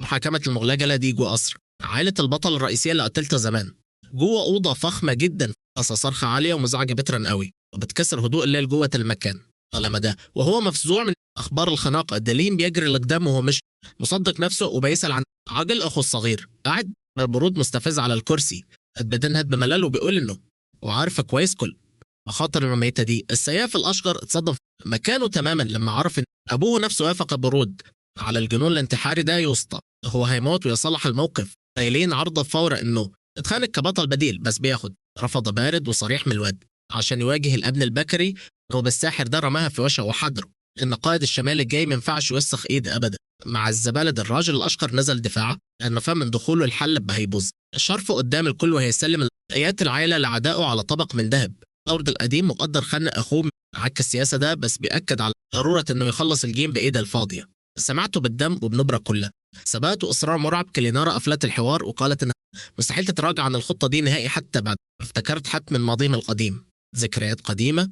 محاكمة المغلجلة دي جوه قصر عائلة البطل الرئيسية اللي قتلته زمان. جوه أوضة فخمة جدا قصة صرخة عالية ومزعجة بترا قوي. وبتكسر هدوء الليل جوه المكان. طالما ده وهو مفزوع من اخبار الخناقه، دليل بيجري لقدام وهو مش مصدق نفسه وبيسال عن عاجل اخوه الصغير قاعد برود مستفز على الكرسي بدنهد بملل وبيقول انه وعارفه كويس كل مخاطر المميتة دي. السياف الأشقر اتصدم في مكانه تماما لما عرف إن أبوه نفسه وافق برود على الجنون الانتحاري ده يسطى. هو هيموت ويصلح الموقف. قايلين عرضه فورا إنه اتخانق كبطل بديل، بس بياخد رفض بارد وصريح من الواد عشان يواجه الابن البكري. هو بالساحر ده رماها في وشه وحضره إن قائد الشمال الجاي ما ينفعش يوسخ إيده أبدا. مع الزبالة الراجل الأشقر نزل دفاع لأنه فهم من دخوله الحل هيبوظ. شرفه قدام الكل وهيسلم آيات العائلة لعدائه على طبق من ذهب. الأرض القديم مقدر خنق أخوه عك السياسة ده، بس بيأكد على ضرورة إنه يخلص الجيم بإيده الفاضية. سمعته بالدم وبنبرة كلها. ثبات وإصرار مرعب. كلينارا قفلت الحوار وقالت إنها مستحيل تتراجع عن الخطة دي نهائي حتى بعد افتكرت حتم ماضيهم القديم. ذكريات قديمة،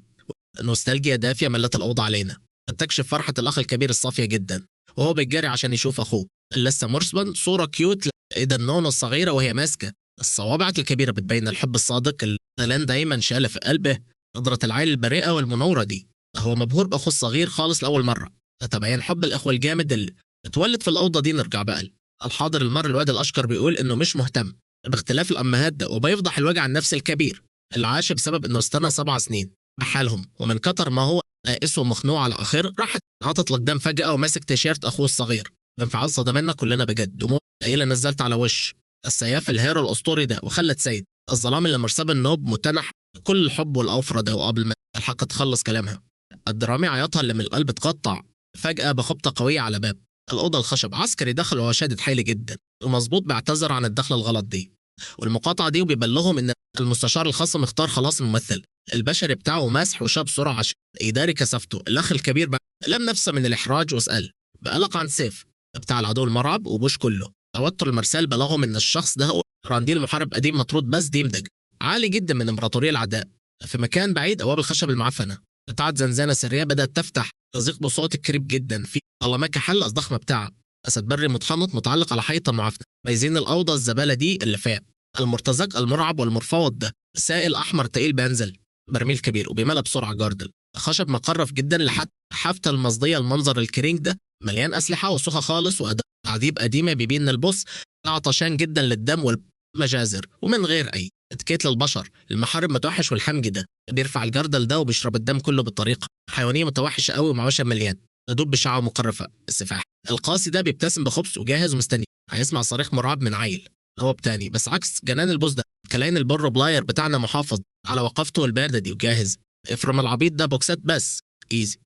نوستالجيا دافية ملت الأوضة علينا. تكشف فرحة الأخ الكبير الصافية جدا وهو بيجري عشان يشوف أخوه لسه مرسبا. صورة كيوت لإيد النونو الصغيرة وهي ماسكة الصوابع الكبيرة بتبين الحب الصادق اللي دايما شاله في قلبه. نظرة العين البريئة والمنورة دي. هو مبهور بأخوه الصغير خالص لأول مرة. تبين حب الأخوة الجامد اللي اتولد في الأوضة دي. نرجع بقى الحاضر المر. الواد الأشقر بيقول إنه مش مهتم باختلاف الأمهات ده، وبيفضح الوجع النفسي الكبير اللي عاش بسبب إنه استنى 7 سنين بحالهم، ومن كتر ما هو ناقص ومخنوق على الأخير راح عطت لقدام فجأة وماسك تيشيرت أخوه الصغير. بانفعال صدمنا كلنا بجد. دموع قليلة نزلت على وش السياف الهيرو الأسطوري ده وخلت سيد الظلام اللي مرسب النوب متنح كل الحب والأوفرة ده. وقبل ما الحق تخلص كلامها الدرامي عيطها اللي من القلب اتقطع فجأة بخبطة قوية على باب الأوضة الخشب. عسكري دخل وهو شادد حيلي جدا ومظبوط بيعتذر عن الدخلة الغلط دي والمقاطعة دي، وبيبلغهم إن المستشار الخاص اختار خلاص الممثل البشري بتاعه مسح وشاب بسرعة عشان يداري كثافته. الأخ الكبير بقى لم نفسه من الإحراج وسأل بقلق عن سيف بتاع العدو المرعب وبوش كله. توتر المرسال بلغهم إن الشخص ده هو رانديل محارب قديم مطرود بس ديمدج عالي جدا من إمبراطورية العداء. في مكان بعيد أبواب الخشب المعفنة قطعة زنزانة سرية بدأت تفتح تزيق بصوت كريب جدا. في طلماكة حل الضخمة بتاعها أسد بري متحنط متعلق على حيطة معفنة. ميزين الأوضة الزبالة دي اللي فيها المرتزق المرعب والمرفوض ده. سائل أحمر تقيل بينزل برميل كبير وبيملى بسرعة جاردل. خشب مقرف جدا لحد حافة المصدية. المنظر الكرينج ده مليان أسلحة وسخة خالص وأديب قديمة بيبين البص عطشان جدا للدم والمجازر ومن غير أي اتكيت للبشر. المحارب متوحش والحمج ده بيرفع الجردل ده وبيشرب الدم كله بالطريقة حيوانية متوحشة قوي ومعوشة مليان ندوب بشعة مقرفة. السفاح القاسي ده بيبتسم بخبث وجاهز ومستني هيسمع صريخ مرعب من عيل هو بتاني. بس عكس جنان البوز ده كلاين البر بلاير بتاعنا محافظ على وقفته الباردة دي وجاهز. افرم العبيط ده بوكسات بس ايزي.